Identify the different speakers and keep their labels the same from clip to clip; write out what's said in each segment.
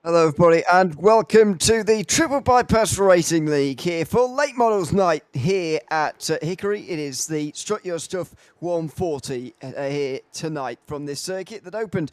Speaker 1: Hello, everybody, and welcome to the Triple Bypass Racing League here for Late Models Night here at Hickory. It is the Strut Your Stuff 140 here tonight from this circuit that opened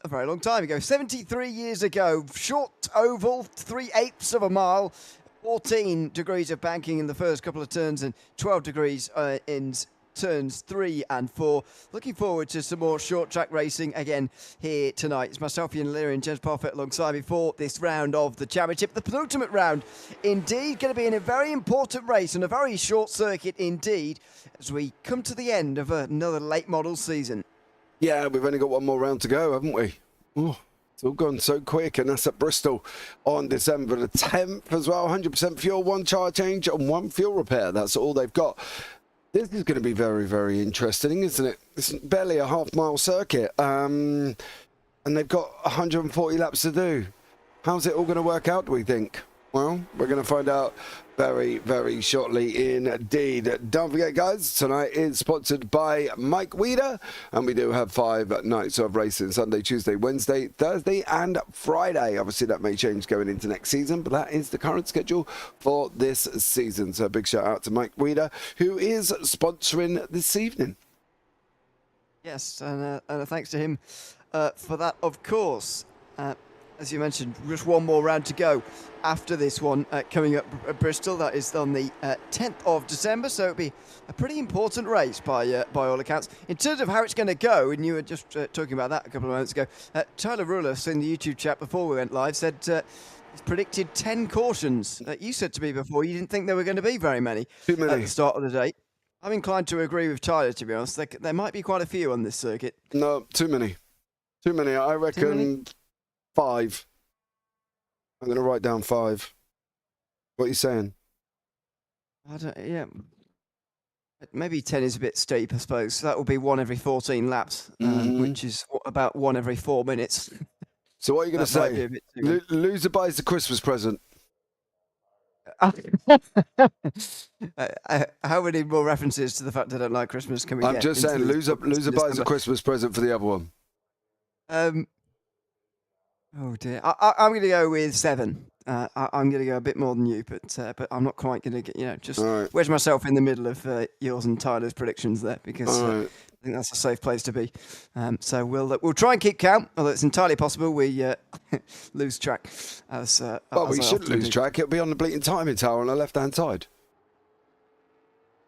Speaker 1: a very long time ago, 73 years ago. Short oval, 3/8 of a mile, 14 degrees of banking in the first couple of turns, and 12 degrees in turns 3 and 4. Looking forward to some more short track racing again here tonight. It's myself, Ewan, and James Parfitt alongside me for this round of the championship, the penultimate round indeed. Going to be in a very important race and a very short circuit indeed as we come to the end of another late model season.
Speaker 2: Yeah, we've only got one more round to go, haven't we? Oh, it's all gone so quick, and that's at Bristol on December the 10th as well. 100% fuel, 1 tyre change and 1 fuel repair. That's all they've got. This is going to be very, very interesting, isn't it? It's barely a half-mile circuit, and they've got 140 laps to do. How's it all going to work out, do we think? Well, we're going to find out very, very shortly indeed. Don't forget, guys, tonight is sponsored by Weeda, and we do have 5 nights of racing: Sunday, Tuesday, Wednesday, Thursday, and Friday. Obviously, that may change going into next season, but that is the current schedule for this season. So a big shout out to Weeda, who is sponsoring this evening.
Speaker 1: Yes, and a thanks to him for that, of course. As you mentioned, just one more round to go after this one coming up at Bristol. That is on the 10th of December, so it'll be a pretty important race by all accounts. In terms of how it's going to go, and you were just talking about that a couple of moments ago, Tyler Rullis in the YouTube chat before we went live said he's predicted 10 cautions. You said to me before you didn't think there were going to be very many,
Speaker 2: Too many
Speaker 1: at the start of the day. I'm inclined to agree with Tyler, to be honest. There might be quite a few on this circuit.
Speaker 2: No, too many. Too many. I reckon 5. I'm going to write down 5. What are you saying?
Speaker 1: Yeah. Maybe 10 is a bit steep, I suppose. That will be 1 every 14 laps, which is about 1 every 4 minutes.
Speaker 2: So what are you going to say? Loser buys the Christmas present.
Speaker 1: How many more references to the fact I don't like Christmas can we get?
Speaker 2: I'm just saying, loser buys a Christmas present for the other one.
Speaker 1: Oh dear, I'm going to go with 7. I'm going to go a bit more than you, but I'm not quite going to get, just wedge myself in the middle of yours and Tyler's predictions there, because I think that's a safe place to be. So we'll try and keep count, although it's entirely possible we lose track.
Speaker 2: Well, we shouldn't lose track. It'll be on the bleating timing tower on the left-hand side.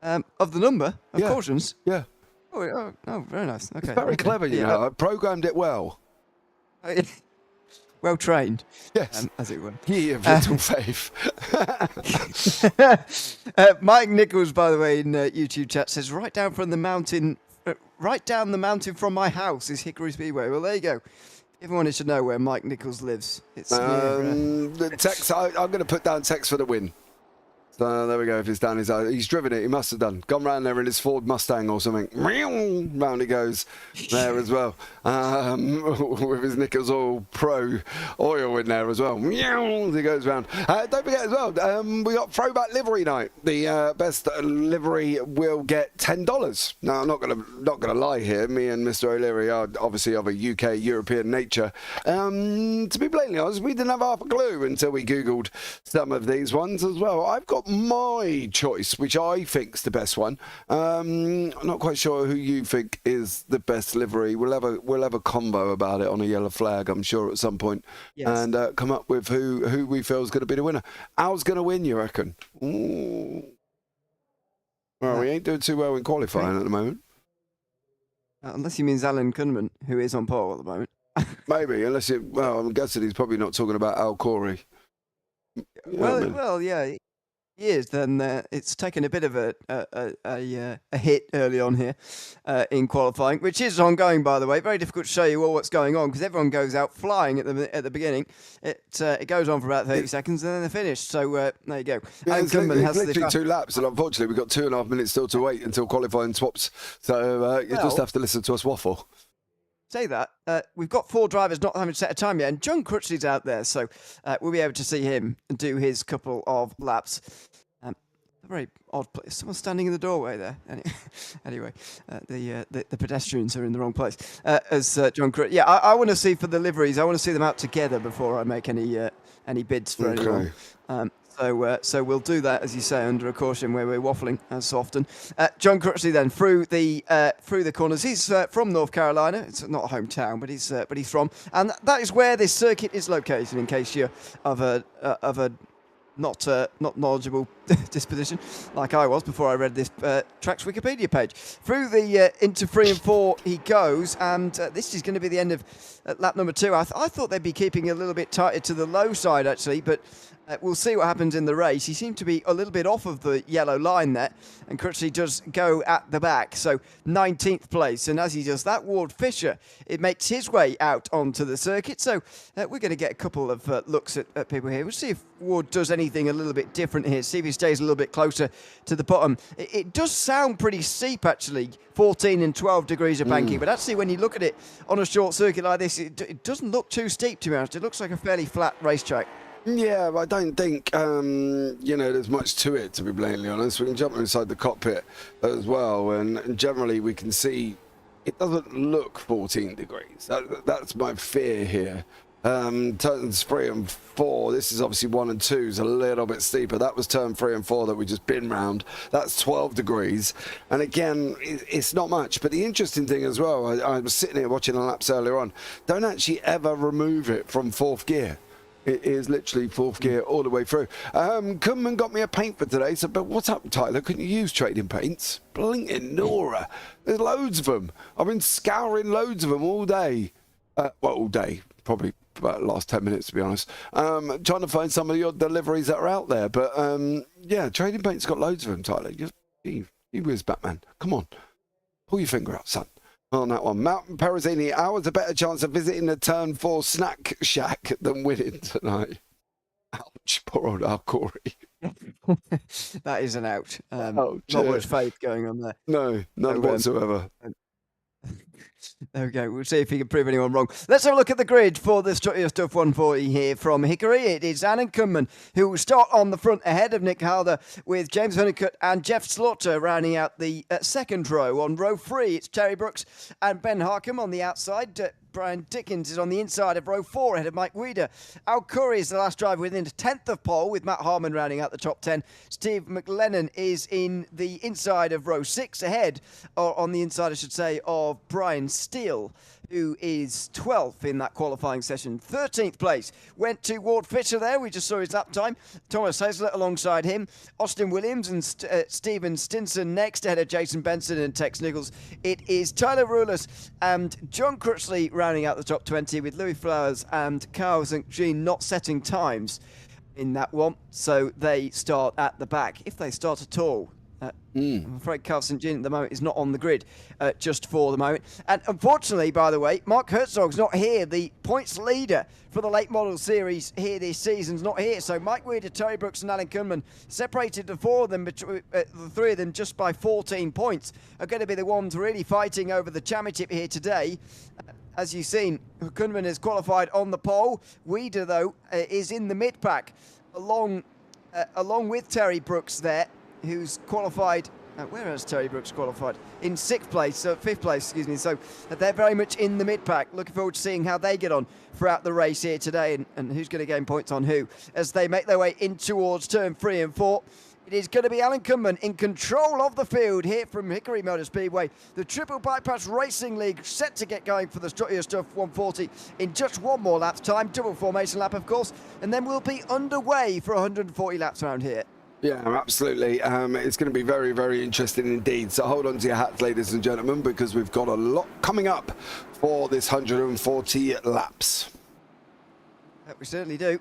Speaker 1: Of the number of cautions?
Speaker 2: Yeah.
Speaker 1: Oh, very nice. Okay.
Speaker 2: It's very clever, you know. I programmed it well.
Speaker 1: Well trained,
Speaker 2: yes,
Speaker 1: as it were.
Speaker 2: Ye of little faith.
Speaker 1: Mike Nichols, by the way, in YouTube chat says, right down the mountain from my house is Hickory Speedway. Well, there you go. Everyone should know where Mike Nichols lives. It's
Speaker 2: the Tex. I'm going to put down Tex for the win. So there we go. If it's down his eye, he's driven it. He must have done. Gone round there in his Ford Mustang or something. Round he goes there as well. With his Nichols Oil Pro oil in there as well. He goes round. Don't forget as well, we got throwback livery night. The best livery will get $10. Now I'm not gonna lie here. Me and Mr. O'Leary are obviously of a UK European nature. To be blatantly honest, we didn't have half a clue until we Googled some of these ones as well. I've got my choice, which I think's the best one. I'm not quite sure who you think is the best livery. We'll have a combo about it on a yellow flag, I'm sure, at some point, and come up with who we feel is going to be the winner. Al's going to win, you reckon? Ooh. Well, we ain't doing too well in qualifying at the moment.
Speaker 1: Unless he means Alan Kunman, who is on pole at the moment.
Speaker 2: Maybe, unless I'm guessing he's probably not talking about Al Corey.
Speaker 1: Well, yeah. Years, then it's taken a bit of a hit early on here in qualifying, which is ongoing, by the way. Very difficult to show you all what's going on because everyone goes out flying at the beginning. It goes on for about 30 seconds and then they're finished. So there you go.
Speaker 2: Yeah, it's literally 2 laps, and unfortunately we've got 2.5 minutes still to wait until qualifying swaps. So you just have to listen to us waffle.
Speaker 1: Say that. We've got 4 drivers not having set a time yet, and John Crutchley's out there, so we'll be able to see him do his couple of laps. a very odd place. Someone's standing in the doorway there. Anyway, the pedestrians are in the wrong place. As John Crutchley, yeah, I want to see for the liveries. I want to see them out together before I make any bids for anyone. So we'll do that, as you say, under a caution where we're waffling as so often. John Crutchley then through the corners. He's from North Carolina. It's not a hometown, but he's from, and that is where this circuit is located. In case you're of a not knowledgeable disposition, like I was before I read this track's Wikipedia page. Through the into 3 and 4 he goes, and this is going to be the end of lap number 2. I thought they'd be keeping a little bit tighter to the low side actually, but we'll see what happens in the race. He seemed to be a little bit off of the yellow line there, and Crutchley does go at the back. So 19th place, and as he does that, Ward Fisher, it makes his way out onto the circuit. So we're going to get a couple of looks at people here. We'll see if Ward does anything a little bit different here, see if he stays a little bit closer to the bottom. It does sound pretty steep actually, 14 and 12 degrees of banking, but actually when you look at it on a short circuit like this, it doesn't look too steep, to be honest. It looks like a fairly flat racetrack.
Speaker 2: Yeah, I don't think, there's much to it, to be blatantly honest. We can jump inside the cockpit as well, and generally we can see it doesn't look 14 degrees. That's my fear here. Turns 3 and 4, this is obviously 1 and 2 is a little bit steeper. That was turn 3 and 4 that we just been round. That's 12 degrees. And again, it's not much. But the interesting thing as well, I was sitting here watching the laps earlier on, don't actually ever remove it from 4th gear. It is literally 4th gear all the way through. Kunman got me a paint for today, so, but what's up, Tyler? Couldn't you use trading paints? Blinking Nora. There's loads of them. I've been scouring loads of them all day. All day. Probably about the last 10 minutes, to be honest. Trying to find some of your deliveries that are out there. But, yeah, trading paint's got loads of them, Tyler. Gee whiz, Batman. Come on. Pull your finger out, son. On that one, Mountain Perazini, hours a better chance of visiting the turn 4 snack shack than winning tonight. Ouch, poor old Hickory.
Speaker 1: That is an out. Not much faith going on there.
Speaker 2: No, none whatsoever.
Speaker 1: There we go. We'll see if he can prove anyone wrong. Let's have a look at the grid for the Strut Your Stuff 140 here from Hickory. It is Alan Kunman who will start on the front ahead of Nick Halder, with James Honeycutt and Jeff Slaughter rounding out the second row. On row 3, it's Terry Brooks and Ben Harkham on the outside. Brian Dickens is on the inside of row 4 ahead of Mike Weeda. Al Curry is the last driver within a 10th of pole, with Matt Harmon rounding out the top 10. Steve McLennan is in the inside of row 6 ahead, or on the inside I should say, of Brian Steele, who is 12th in that qualifying session. 13th place went to Ward Fisher there. We just saw his lap time. Thomas Hazlett alongside him. Austin Williams and Stephen Stinson next ahead of Jason Benson and Tex Nichols. It is Tyler Rulis and John Crutchley rounding out the top 20, with Louis Flowers and Carl St. Jean not setting times in that one. So they start at the back, if they start at all. I'm afraid Carl St. Jean at the moment is not on the grid just for the moment. And unfortunately, by the way, Mark Herzog's not here. The points leader for the late model series here this season's not here. So Mike Weeda, Terry Brooks and Alan Kunman, separated the the 3 of them just by 14 points, are going to be the ones really fighting over the championship here today. As you've seen, Kunman is qualified on the pole. Weeda, though, is in the mid-pack along with Terry Brooks there, who's qualified. Where has Terry Brooks qualified? In 5th place, excuse me. So they're very much in the mid-pack. Looking forward to seeing how they get on throughout the race here today, and who's going to gain points on who as they make their way in towards turn 3 and 4. It is going to be Alan Kunman in control of the field here from Hickory Motor Speedway. The Triple Bypass Racing League set to get going for the Strut Your Stuff 140 in just one more lap's time. Double formation lap, of course, and then we'll be underway for 140 laps around here.
Speaker 2: Yeah, absolutely. It's going to be very, very interesting indeed. So hold on to your hats, ladies and gentlemen, because we've got a lot coming up for this 140 laps.
Speaker 1: We certainly do.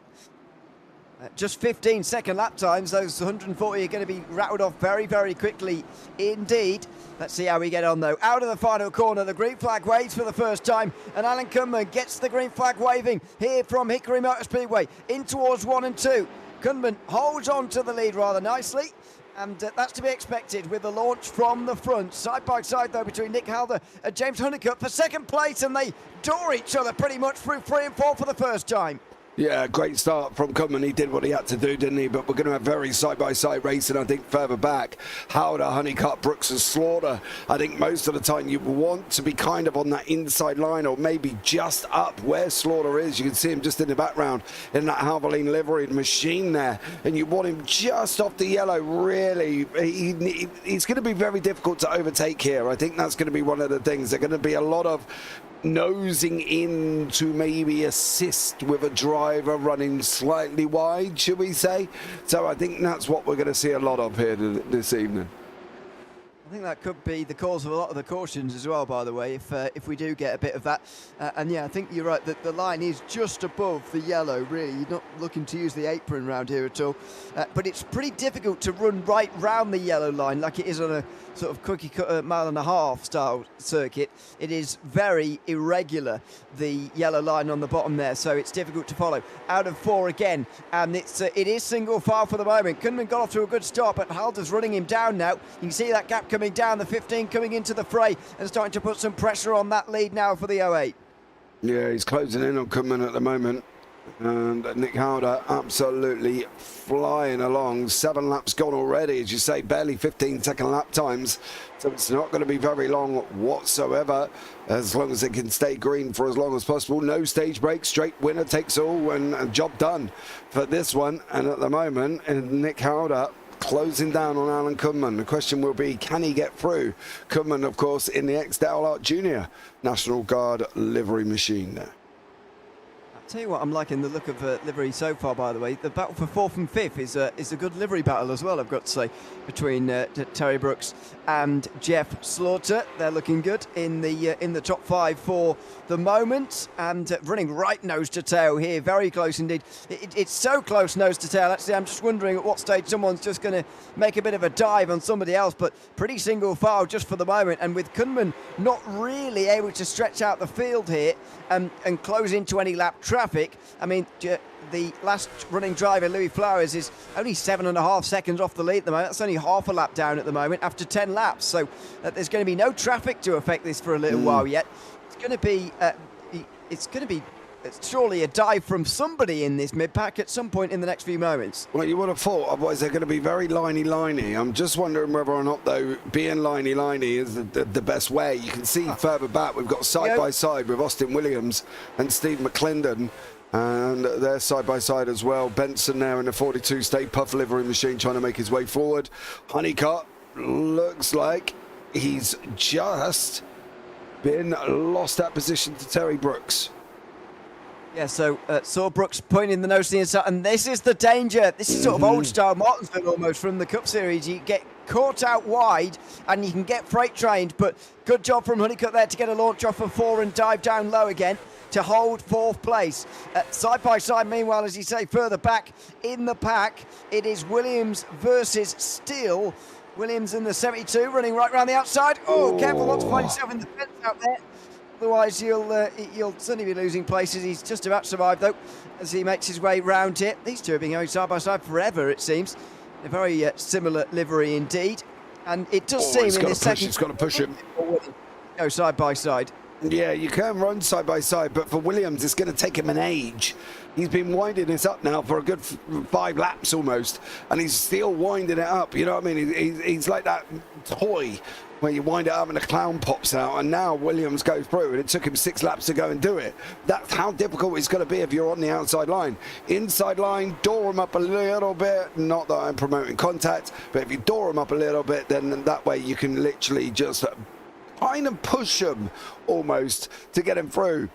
Speaker 1: Just 15-second lap times. Those 140 are going to be rattled off very, very quickly indeed. Let's see how we get on, though. Out of the final corner, the green flag waves for the first time, and Alan Kunman gets the green flag waving here from Hickory Motor Speedway in towards 1 and 2. Kunman holds on to the lead rather nicely, and that's to be expected with the launch from the front. Side by side, though, between Nick Halder and James Honeycutt for second place, and they door each other pretty much through 3 and 4 for the first time.
Speaker 2: Yeah, great start from Cumman. He did what he had to do, didn't he? But we're going to have very side-by-side racing, I think, further back. Howder, Honeycutt, Brooks and Slaughter. I think most of the time you want to be kind of on that inside line or maybe just up where Slaughter is. You can see him just in the background in that Valvoline liveried machine there. And you want him just off the yellow, really. He's going to be very difficult to overtake here. I think that's going to be one of the things. There's going to be a lot of nosing in to maybe assist with a driver running slightly wide, should we say. So I think that's what we're going to see a lot of here this evening.
Speaker 1: I think that could be the cause of a lot of the cautions as well, by the way, if we do get a bit of that. And yeah, I think you're right, that the line is just above the yellow, really. You're not looking to use the apron round here at all. But it's pretty difficult to run right round the yellow line like it is on a sort of cookie cutter mile-and-a-half style circuit. It is very irregular, the yellow line on the bottom there, so it's difficult to follow. Out of 4 again, and it is single file for the moment. Kunman got off to a good start, but Halder's running him down now. You can see that gap coming down, the 15 coming into the fray and starting to put some pressure on that lead now for the 08.
Speaker 2: Yeah, he's closing in on Kunman at the moment. And Nick Howder absolutely flying along. 7 laps gone already, as you say, barely 15-second lap times. So it's not going to be very long whatsoever, as long as it can stay green for as long as possible. No stage break, straight winner takes all, and job done for this one. And at the moment, Nick Howder closing down on Alan Kunman. The question will be, can he get through? Kunman, of course, in the ex-Dale Art Jr. National Guard livery machine there.
Speaker 1: Tell you what, I'm liking the look of livery so far, by the way. The battle for 4th and 5th is a good livery battle as well, I've got to say, between Terry Brooks and Jeff Slaughter. They're looking good in the top 5 for the moment, and running right nose to tail here, very close indeed. It's so close nose to tail, actually. I'm just wondering at what stage someone's just going to make a bit of a dive on somebody else, but pretty single file just for the moment. And with Kunman not really able to stretch out the field here and close into any lap traffic, I mean, the last running driver, Louis Flowers, is only 7.5 seconds off the lead at the moment. That's only half a lap down at the moment after 10 laps. So there's going to be no traffic to affect this for a little while yet. It's going to be surely a dive from somebody in this mid-pack at some point in the next few moments.
Speaker 2: Well, you would have thought, otherwise they're going to be very liney. I'm just wondering whether or not, though, being liney is the best way. You can see further back, we've got side-by-side with Austin Williams and Steve McClendon. And they're side-by-side as well. Benson there in the 42 State Puff livery machine trying to make his way forward. Honeycutt looks like he's just been lost that position to Terry Brooks.
Speaker 1: Yeah, so saw Brooks pointing the nose to the inside, and this is the danger. This is sort of old-style Martinsville almost from the Cup Series. You get caught out wide, and you can get freight-trained, but good job from Honeycutt there to get a launch off of 4 and dive down low again to hold 4th place. Side-by-side, meanwhile, as you say, further back in the pack, it is Williams versus Steele. Williams in the 72, running right around the outside. Oh, careful not to find yourself in the fence out there. Otherwise, you'll certainly be losing places. He's just about survived, though, as he makes his way round here. These two have been going side-by-side forever, it seems. A very similar livery indeed. And it does seem in this second...
Speaker 2: He's got to push him.
Speaker 1: Go side-by-side.
Speaker 2: Yeah, you can run side-by-side, but for Williams, it's going to take him an age. He's been winding this up now for a good 5 laps almost, and he's still winding it up. You know what I mean? He's like that toy where you wind it up and the clown pops out, and now Williams goes through, and it took him 6 laps to go and do it. That's how difficult it's going to be if you're on the outside line. Inside line, door him up a little bit. Not that I'm promoting contact, but if you door him up a little bit, then that way you can literally just kind of push him almost to get him through.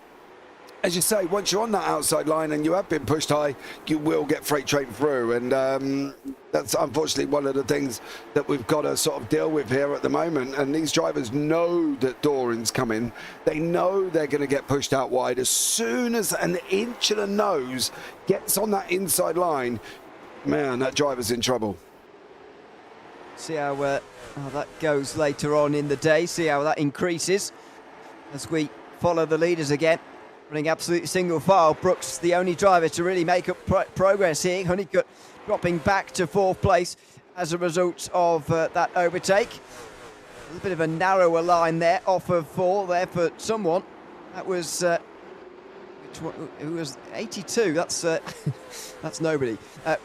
Speaker 2: As you say, once you're on that outside line and you have been pushed high, you will get freight train through, and that's unfortunately one of the things that we've got to sort of deal with here at the moment. And these drivers know that Doran's coming. They know they're going to get pushed out wide. As soon as an inch of the nose gets on that inside line, man, that driver's in trouble.
Speaker 1: See how that goes later on in the day. See how that increases as we follow the leaders again. Running absolutely single file. Brooks, the only driver to really make up progress here. Honeycutt dropping back to 4th place as a result of that overtake. A little bit of a narrower line there, off of 4 there for someone. That was who was 82. That's that's nobody.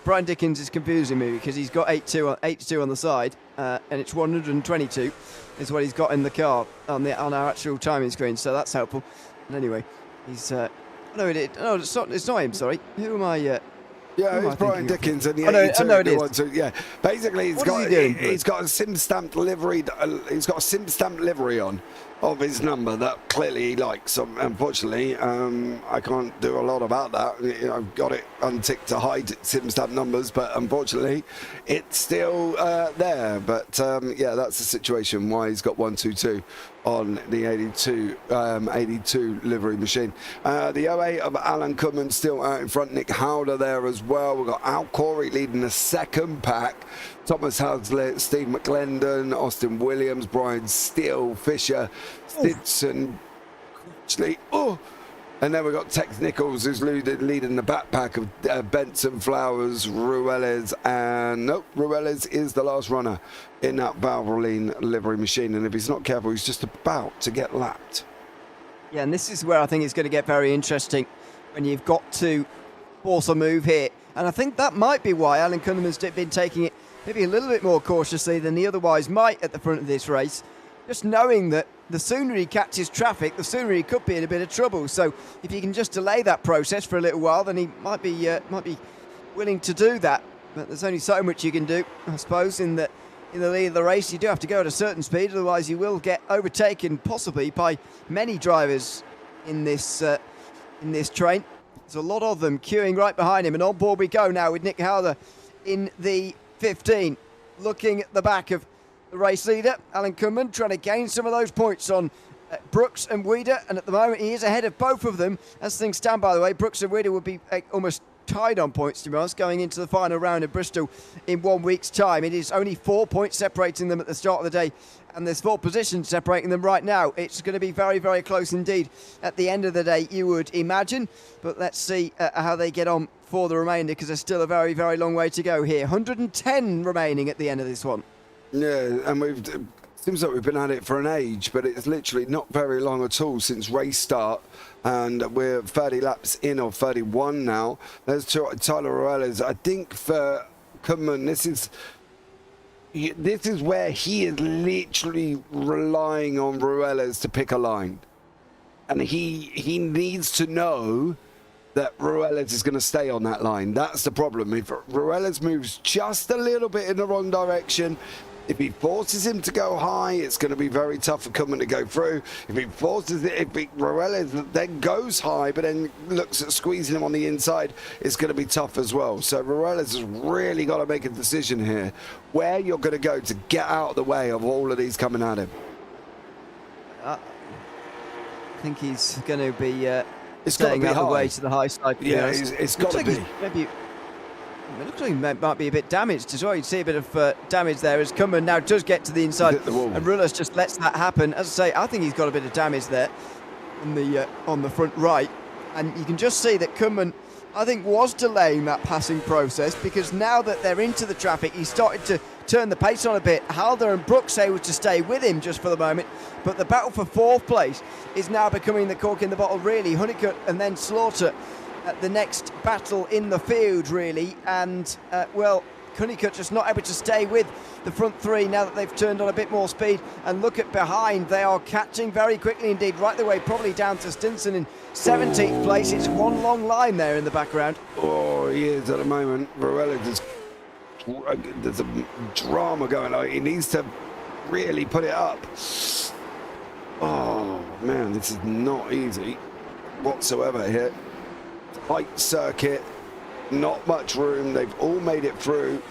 Speaker 1: Brian Dickens is confusing me because he's got 82 on the side, and it's 122 is what he's got in the car on our actual timing screen. So that's helpful. And anyway, he's no, it's not him. Sorry, who am I?
Speaker 2: Yeah, it's Brian Dickens and the 82.
Speaker 1: I know it is.
Speaker 2: Yeah, basically he's got a sim stamped livery. He's got a sim stamped livery on of his number that clearly he likes. So unfortunately, I can't do a lot about that. I've got it unticked to hide sim stamp numbers, but unfortunately, it's still there. But yeah, that's the situation why he's got 122 on the 82 livery machine. The 08 of Alan Cumman still out in front. Nick Howder there as well. We've got Al Corey leading the second pack. Thomas Hazlitt, Steve McClendon, Austin Williams, Brian Steele, Fisher, Stinson, and then we've got Tex Nichols who's leading the backpack of Benson, Flowers, Ruelas, and nope, Ruelas is the last runner in that Valvoline livery machine, and if he's not careful, he's just about to get lapped.
Speaker 1: Yeah, and this is where I think it's going to get very interesting when you've got to force a move here, and I think that might be why Alan Cunningham has been taking it maybe a little bit more cautiously than he otherwise might at the front of this race, just knowing that the sooner he catches traffic, the sooner he could be in a bit of trouble. So if you can just delay that process for a little while, then he might be willing to do that. But there's only so much you can do, I suppose, in the lead of the race. You do have to go at a certain speed, otherwise you will get overtaken possibly by many drivers in this train. There's a lot of them queuing right behind him, and on board we go now with Nick Howder in the 15, looking at the back of the race leader, Alan Cumman, trying to gain some of those points on Brooks and Weeda, and at the moment he is ahead of both of them. As things stand, by the way, Brooks and Weeda would be almost tied on points, to be honest, going into the final round in Bristol in 1 week's time. It is only 4 points separating them at the start of the day, and there's 4 positions separating them right now. It's going to be very, very close indeed at the end of the day, you would imagine, but let's see how they get on for the remainder, because there's still a very, very long way to go here. 110 remaining at the end of this one.
Speaker 2: Yeah, and seems like we've been at it for an age, but it's literally not very long at all since race start, and we're 30 laps in, or 31 now. There's Tyler Ruelas. I think for Cumman, this is where he is literally relying on Ruelas to pick a line, and he needs to know that Ruelas is going to stay on that line. That's the problem. If Ruelas moves just a little bit in the wrong direction, if he forces him to go high, it's going to be very tough for Cumman to go through. If Ruelas then goes high, but then looks at squeezing him on the inside, it's going to be tough as well. So Ruelas has really got to make a decision here where you're going to go to get out of the way of all of these coming at him.
Speaker 1: I think he's going to be
Speaker 2: it's got to be
Speaker 1: out
Speaker 2: high.
Speaker 1: The way to the high side.
Speaker 2: Yeah, it's got to be.
Speaker 1: It looks like he might be a bit damaged as well. You'd see a bit of damage there as Cumman now does get to the inside, and Ruelas just lets that happen. As I say, I think he's got a bit of damage there on the front right, and you can just see that Cumman, I think, was delaying that passing process, because now that they're into the traffic, he started to turn the pace on a bit. Halder and Brooks able to stay with him just for the moment, but the battle for 4th place is now becoming the cork in the bottle, really. Honeycutt and then Slaughter at the next battle in the field, really, and well, Honeycutt just not able to stay with the front 3 now that they've turned on a bit more speed. And look at behind, they are catching very quickly indeed, right the way probably down to Stinson in 17th place. It's one long line there in the background.
Speaker 2: Oh, he is at the moment. Ruelas, there's a drama going on. He needs to really put it up. Oh man, this is not easy whatsoever here. Tight circuit, not much room. They've all made it through.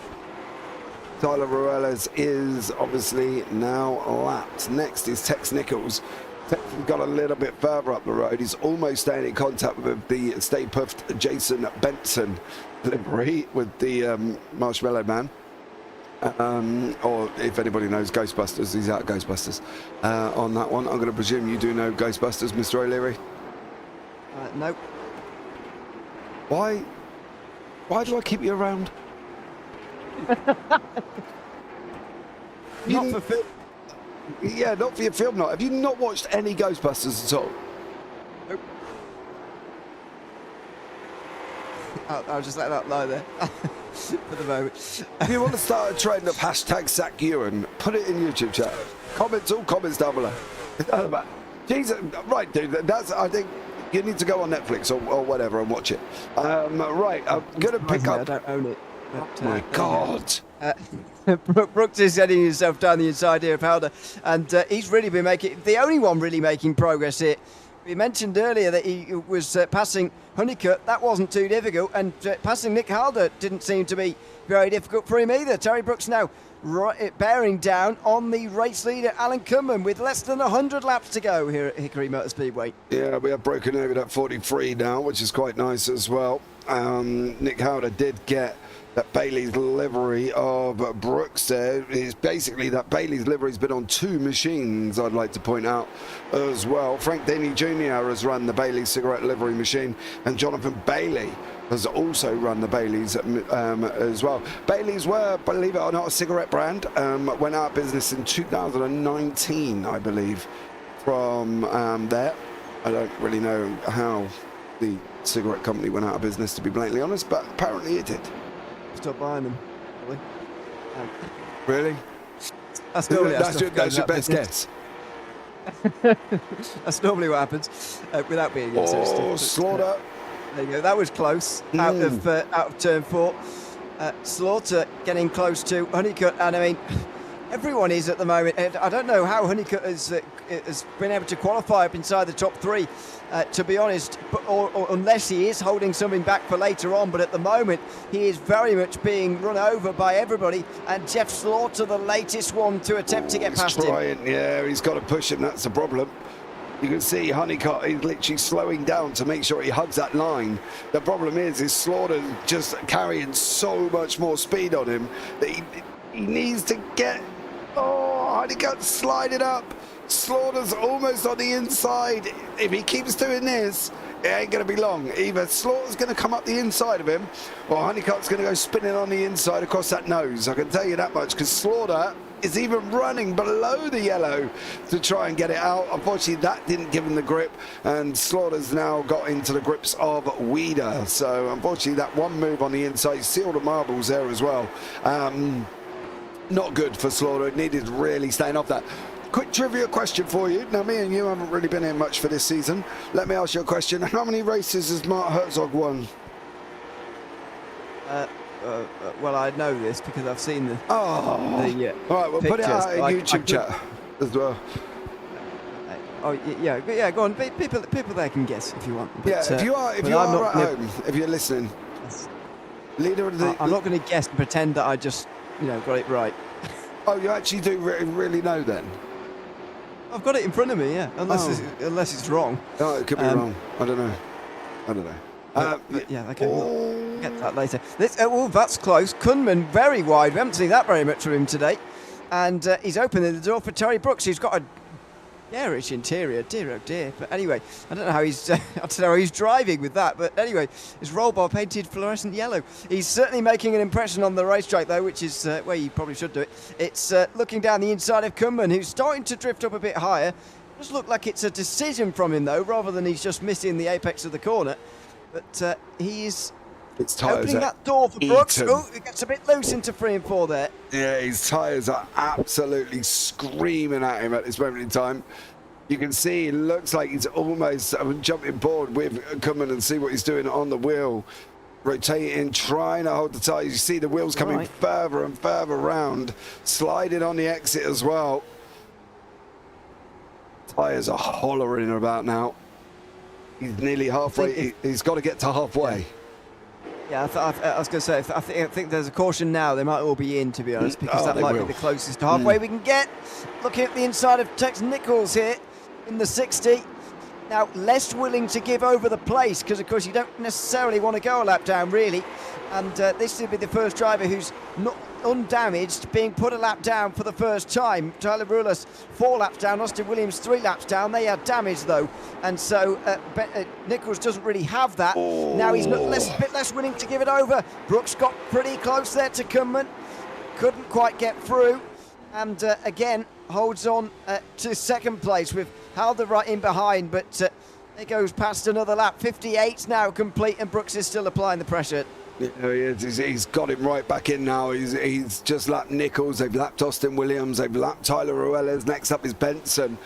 Speaker 2: Tyler Ruelas is obviously now lapped. Next is Tex Nichols. Tex has got a little bit further up the road. He's almost staying in contact with the Stay Puffed Jason Benson livery with the Marshmallow Man. Or if anybody knows Ghostbusters, he's out Ghostbusters on that one. I'm going to presume you do know Ghostbusters, Mr. O'Leary?
Speaker 1: Nope.
Speaker 2: Why do I keep you around?
Speaker 1: Not for film.
Speaker 2: Yeah, not for your film night. Have you not watched any Ghostbusters at all?
Speaker 1: Nope. I'll just let that lie there for the moment.
Speaker 2: If you want to start a trend of hashtag sack Ewan, put it in YouTube chat. All comments down below. Jesus, right, dude. I think you need to go on Netflix or whatever and watch it. Right, I'm gonna pick up.
Speaker 1: I don't own it. But,
Speaker 2: Oh my God.
Speaker 1: Brooks is heading himself down the inside here of Howder, and he's really been the only one really making progress here. We mentioned earlier that he was passing Honeycutt. That wasn't too difficult, and passing Nick Halder didn't seem to be very difficult for him either. Terry Brooks now bearing down on the race leader Alan Cunman with less than 100 laps to go here at Hickory Motor Speedway.
Speaker 2: Yeah, we have broken over that 43 now, which is quite nice as well. Nick Halder did get that Bailey's livery of Brooks there. Is basically that Bailey's livery's been on 2 machines, I'd like to point out as well. Frank Denny Jr. has run the Bailey's cigarette livery machine, and Jonathan Bailey has also run the Bailey's as well. Bailey's were, believe it or not, a cigarette brand. Went out of business in 2019, I believe, from there. I don't really know how the cigarette company went out of business, to be blatantly honest, but apparently it did.
Speaker 1: Stop buying them.
Speaker 2: Really?
Speaker 1: That's normally
Speaker 2: that's your best guess.
Speaker 1: That's normally what happens without being
Speaker 2: Slaughter.
Speaker 1: There you go. That was close out of turn 4. Slaughter getting close to Honeycutt, and I mean, everyone is at the moment. I don't know how Honeycutt has been able to qualify up inside the top 3, to be honest, or unless he is holding something back for later on. But at the moment, he is very much being run over by everybody. And Jeff Slaughter, the latest one to attempt to get past him.
Speaker 2: Yeah, he's got to push him. That's the problem. You can see Honeycutt is literally slowing down to make sure he hugs that line. The problem is Slaughter just carrying so much more speed on him that he needs to get. Oh, Honeycutt sliding up. Slaughter's almost on the inside. If he keeps doing this, it ain't going to be long. Either Slaughter's going to come up the inside of him, or Honeycutt's going to go spinning on the inside across that nose. I can tell you that much, because Slaughter is even running below the yellow to try and get it out. Unfortunately, that didn't give him the grip, and Slaughter's now got into the grips of Weeda. So unfortunately, that one move on the inside sealed the marbles there as well. Not good for Slaughter. It needed really staying off that. Quick trivia question for you. Now, me and you haven't really been here much for this season. Let me ask you a question. How many races has Mark Herzog won?
Speaker 1: Well, I know this because I've seen the.
Speaker 2: All right, we'll put it out in YouTube chat as well.
Speaker 1: Yeah, go on. People there can guess if you want. But,
Speaker 2: yeah, if you are at home, if you're listening, leader of the.
Speaker 1: I'm not going to guess and pretend that I just, got it right.
Speaker 2: Oh, you actually do really know then?
Speaker 1: I've got it in front of me, yeah. Unless it's wrong.
Speaker 2: Oh, it could be wrong. I don't know.
Speaker 1: Yeah, okay. We'll get that later. That's close. Cunman very wide. We haven't seen that very much from him today. And he's opening the door for Terry Brooks, who's got a garish interior. Dear, oh dear. But anyway, I don't know how he's driving with that. But anyway, his roll bar painted fluorescent yellow. He's certainly making an impression on the racetrack, though, which is where you probably should do it. It's looking down the inside of Cunman, who's starting to drift up a bit higher. It does look like it's a decision from him, though, rather than he's just missing the apex of the corner. But he's opening that door for Brooks. Oh, it gets a bit loose into 3 and 4 there.
Speaker 2: Yeah, his tyres are absolutely screaming at him at this moment in time. You can see it looks like he's almost jumping board with Cunman and see what he's doing on the wheel. Rotating, trying to hold the tyres. You see the wheels coming further and further round, sliding on the exit as well. Tyres are hollering about now. He's nearly halfway. He's got to get to halfway.
Speaker 1: Yeah, I was going to say, I think there's a caution now. They might all be in, to be honest, because that might be the closest to halfway we can get. Looking at the inside of Tex Nichols here in the 60. Now, less willing to give over the place because, of course, you don't necessarily want to go a lap down, really. And this will be the first driver who's not undamaged being put a lap down for the first time. Tyler Rulas 4 laps down, Austin Williams 3 laps down. They are damaged, though. And so Nichols doesn't really have that. Now he's a bit less willing to give it over. Brooks got pretty close there to Cunman. Couldn't quite get through. And again, holds on to second place with Halder right in behind. But It goes past another lap. 58 now complete, and Brooks is still applying the pressure.
Speaker 2: Yeah, he is. He's got him right back in now. He's just lapped Nichols. They've lapped Austin Williams. They've lapped Tyler Ruelas. Next up is Benson.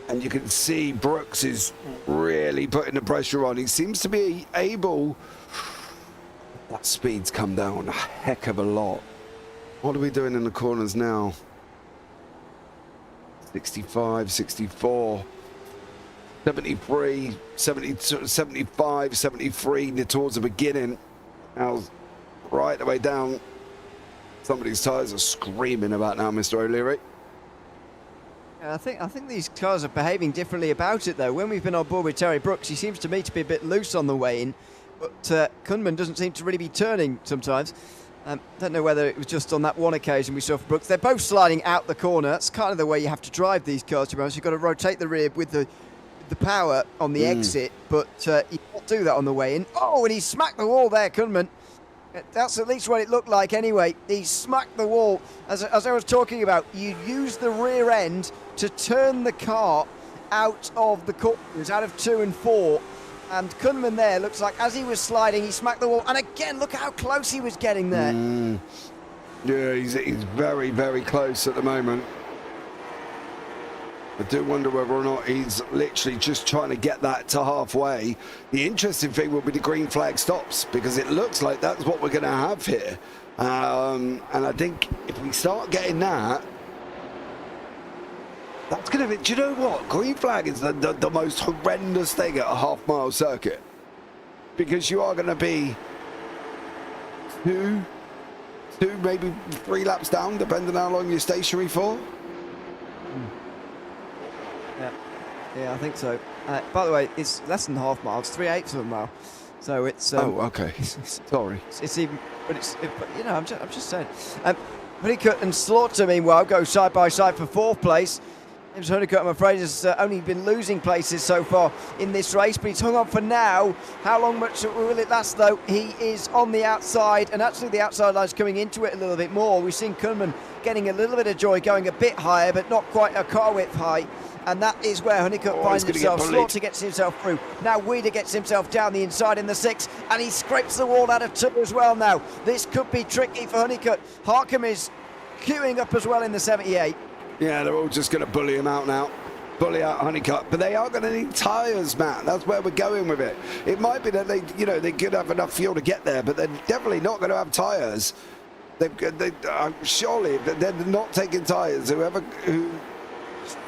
Speaker 2: And you can see Brooks is really putting the pressure on. He seems to be able... That speed's come down a heck of a lot. What are we doing in the corners now? 65, 64... 73, 70, 75, 73 towards the beginning. Now, right the way down. Somebody's tyres are screaming about now, Mr. O'Leary.
Speaker 1: I think these cars are behaving differently about it, though. When we've been on board with Terry Brooks, he seems to me to be a bit loose on the way in, but Kunman doesn't seem to really be turning sometimes. Don't know whether it was just on that one occasion we saw for Brooks. They're both sliding out the corner. That's kind of the way you have to drive these cars, to be honest. You've got to rotate the rear with the power on the exit, but you can't do that on the way in. Oh, and he smacked the wall there, Kunman. That's at least what it looked like anyway. He smacked the wall. As I was talking about, you use the rear end to turn the car out of the corners, out of 2 and 4. And Kunman there looks like as he was sliding, he smacked the wall. And again, look how close he was getting there.
Speaker 2: Yeah, he's very, very close at the moment. I do wonder whether or not he's literally just trying to get that to halfway. The interesting thing will be the green flag stops, because it looks like that's what we're going to have here. And I think if we start getting that, that's going to be... Do you know what? Green flag is the most horrendous thing at a half-mile circuit. Because you are going to be two, maybe 3 laps down, depending on how long you're stationary for.
Speaker 1: Yeah, I think so. By the way, it's less than half mile. It's 3/8 of a mile. So it's...
Speaker 2: oh, okay. Sorry.
Speaker 1: It's even... But you know, I'm just saying. Honeycutt and Slaughter, meanwhile, go side by side for 4th place. James Honeycutt, I'm afraid, has only been losing places so far in this race, but he's hung on for now. How long much will it last, though? He is on the outside, and actually the outside line's coming into it a little bit more. We've seen Kunman getting a little bit of joy, going a bit higher, but not quite a car width high. And that is where Honeycutt finds himself. Slaughter gets himself through. Now Weeda gets himself down the inside in the 6, and he scrapes the wall out of 2 as well now. This could be tricky for Honeycutt. Harkham is queuing up as well in the 78.
Speaker 2: Yeah, they're all just going to bully him out now. Bully out Honeycutt. But they are going to need tyres, Matt. That's where we're going with it. It might be that they could have enough fuel to get there, but they're definitely not going to have tyres. Surely they're not taking tyres.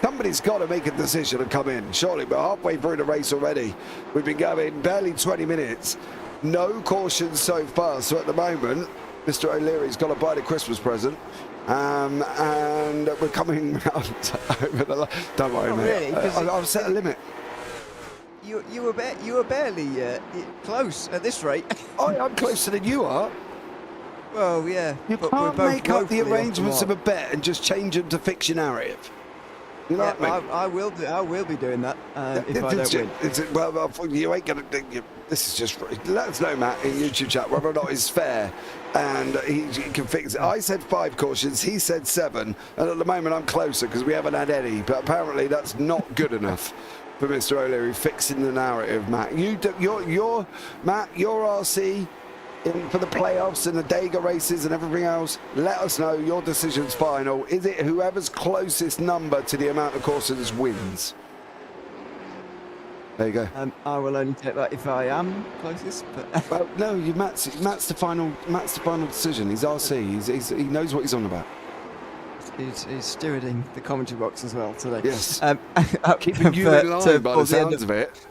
Speaker 2: Somebody's got to make a decision and come in. Surely, we're halfway through the race already. We've been going barely 20 minutes. No cautions so far. So at the moment, Mr. O'Leary's got to buy the Christmas present. And we're coming round over the line. Don't worry, mate.
Speaker 1: Really?
Speaker 2: I've set a limit.
Speaker 1: You were barely close at this rate.
Speaker 2: I'm closer than you are.
Speaker 1: Well, yeah.
Speaker 2: You can't make up the arrangements of a bet and just change them to fix your narrative. You know what I mean?
Speaker 1: I will be doing that if I don't win.
Speaker 2: Well, you ain't gonna. This is just. Let us know, Matt, in YouTube chat whether or not it's fair, and he can fix it. I said 5 cautions. He said 7, and at the moment I'm closer because we haven't had any. But apparently that's not good enough for Mr. O'Leary fixing the narrative, Matt. Your RC. For the playoffs and the Dega races and everything else, let us know. Your decision's final. Is it whoever's closest number to the amount of cautions wins? There you go.
Speaker 1: I will only take that if I am closest. But
Speaker 2: well, no, Matt's the final decision. He's RC. He knows what he's on about.
Speaker 1: He's stewarding the commentary box as well today.
Speaker 2: Yes. Keeping you in line by the sounds of it.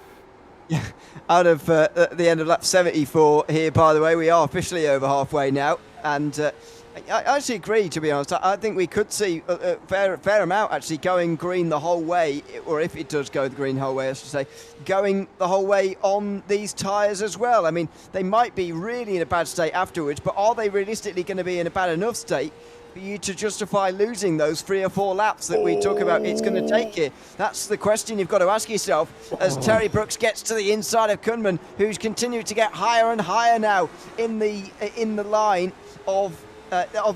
Speaker 1: Yeah, out of the end of lap 74 here, by the way, we are officially over halfway now, and I actually agree, to be honest. I think we could see a fair amount actually going green the whole way, or if it does go the green whole way, I should say, going the whole way on these tyres as well. I mean, they might be really in a bad state afterwards, but are they realistically going to be in a bad enough state for you to justify losing those 3 or 4 laps that we talk about it's going to take here? That's the question you've got to ask yourself as Terry Brooks gets to the inside of Kunman, who's continued to get higher and higher now in the line of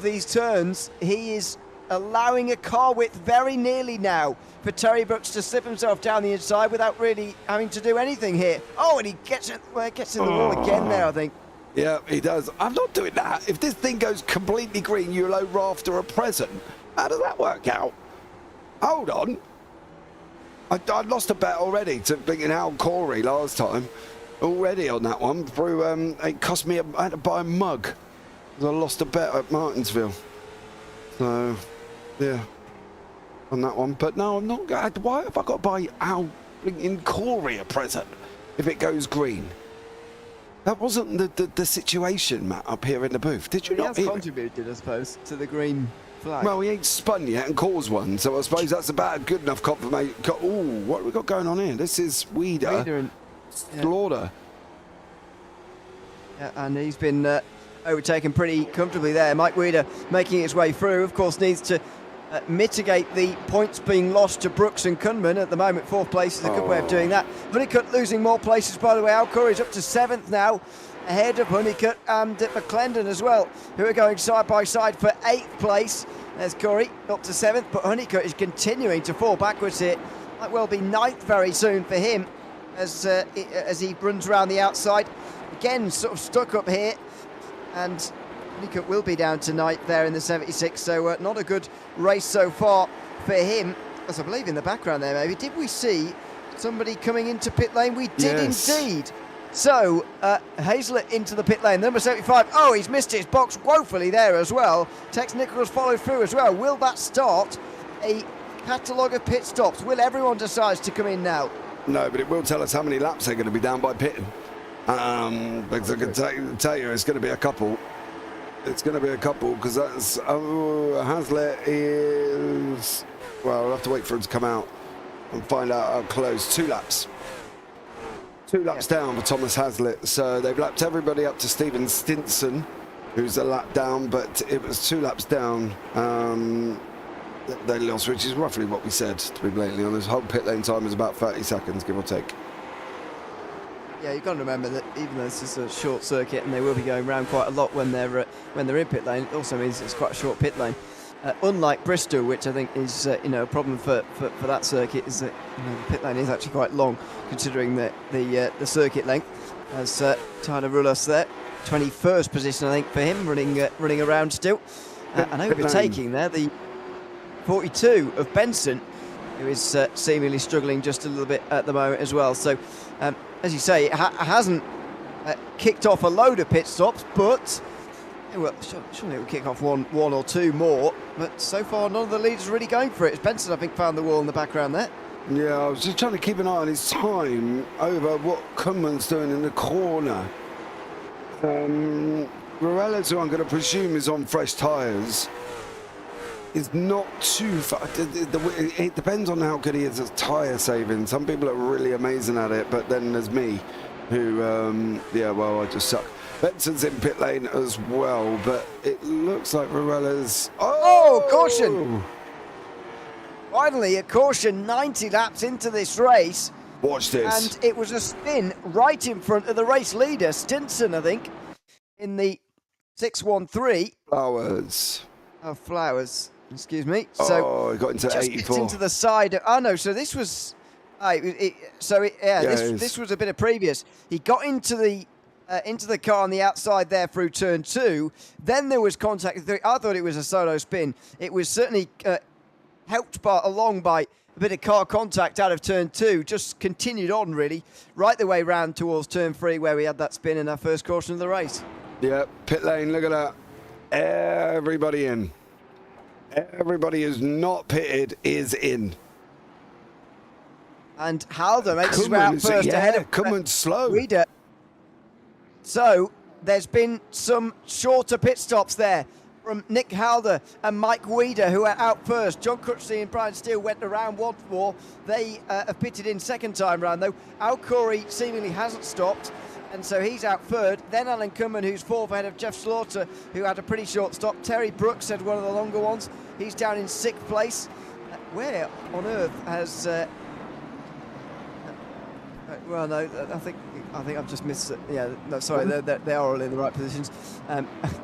Speaker 1: these turns. He is allowing a car width very nearly now for Terry Brooks to slip himself down the inside without really having to do anything here. Oh, and he gets in the wall again there, I think.
Speaker 2: Yeah, he does. I'm not doing that. If this thing goes completely green, you allow Rafter a present. How does that work out? Hold on. I lost a bet already to beating Al Corey last time. Already on that one. Through it cost me. I had to buy a mug because I lost a bet at Martinsville. So, yeah, on that one. But no, I'm not. Why have I got to buy Al Corey a present if it goes green? That wasn't the situation, Matt, up here in the booth. Did you not
Speaker 1: He has
Speaker 2: hear
Speaker 1: contributed, I suppose, to the green flag.
Speaker 2: Well, he ain't spun yet and caused one, so I suppose that's about a good enough confirmation. Ooh, what have we got going on here? This is Weeda
Speaker 1: and
Speaker 2: Slaughter.
Speaker 1: Yeah, and he's been overtaken pretty comfortably there. Mike Weeda making his way through, of course, needs to mitigate the points being lost to Brooks and Kunman. At the moment, fourth place is a good way of doing that. Honeycutt losing more places, by the way. Al Curry's up to seventh now, ahead of Honeycutt and McClendon as well, who are going side by side for eighth place. There's Curry up to seventh, but Honeycutt is continuing to fall backwards here. Might well be ninth very soon for him as he runs around the outside. Again, sort of stuck up here, and Honeycutt will be down tonight there in the 76, so not a good race so far for him. As I believe in the background there, maybe. Did we see somebody coming into pit lane? We did indeed. So, Hazlett into the pit lane, number 75. Oh, he's missed his box woefully there as well. Tex Nichols followed through as well. Will that start a catalogue of pit stops? Will everyone decide to come in now?
Speaker 2: No, but it will tell us how many laps they're going to be down by pitting. Because I can tell you it's going to be a couple. It's going to be a couple because that's Hazlitt is. Well, we'll have to wait for him to come out and find out how close. 2 laps. 2 laps down for Thomas Hazlitt. So they've lapped everybody up to Stephen Stinson, who's a lap down, but it was 2 laps down. They lost, which is roughly what we said, to be blatantly honest. Whole pit lane time is about 30 seconds, give or take.
Speaker 1: Yeah, you've got to remember that even though this is a short circuit and they will be going around quite a lot when they're in pit lane, it also means it's quite a short pit lane. Unlike Bristol, which I think is a problem for that circuit, is that the pit lane is actually quite long considering the circuit length. As Tyler Rulos there, 21st position I think for him, running around still, and overtaking there the 42 of Benson, who is seemingly struggling just a little bit at the moment as well. So, as you say, it hasn't kicked off a load of pit stops, but well, surely it will kick off one or two more. But so far, none of the leaders are really going for it. As Benson, I think, found the wall in the background there.
Speaker 2: Yeah, I was just trying to keep an eye on his time over what Kunman's doing in the corner. Morales, who I'm going to presume is on fresh tyres, is not too far. It depends on how good he is at tyre saving. Some people are really amazing at it, but then there's me, who, I just suck. Benson's in pit lane as well, but it looks like Morales.
Speaker 1: Oh, caution! Finally, a caution 90 laps into this race.
Speaker 2: Watch this.
Speaker 1: And it was a spin right in front of the race leader, Stinson, I think, in the 613.
Speaker 2: Flowers.
Speaker 1: Oh, Flowers. Excuse me.
Speaker 2: So he got into
Speaker 1: just
Speaker 2: 84.
Speaker 1: Into the side. Oh no! So this was. This was a bit of previous. He got into the car on the outside there through turn 2. Then there was contact. I thought it was a solo spin. It was certainly helped along by a bit of car contact out of turn 2. Just continued on really, right the way round towards turn 3 where we had that spin in our first caution of the race.
Speaker 2: Yeah, pit lane. Look at that. Everybody in. Everybody who's not pitted is in.
Speaker 1: And Halder makes his way out first ahead of
Speaker 2: Kunman's slow.
Speaker 1: Weeda. So there's been some shorter pit stops there from Nick Halder and Mike Weeda, who are out first. John Crutchley and Brian Steele went around once more. They have pitted in second time round though. Al Corey seemingly hasn't stopped, and so he's out third. Then Alan Kunman, who's fourth ahead of Jeff Slaughter, who had a pretty short stop. Terry Brooks had one of the longer ones. He's down in 6th place. Where on earth has Well, no, I think I've just missed it. Yeah, no, sorry, they are all in the right positions.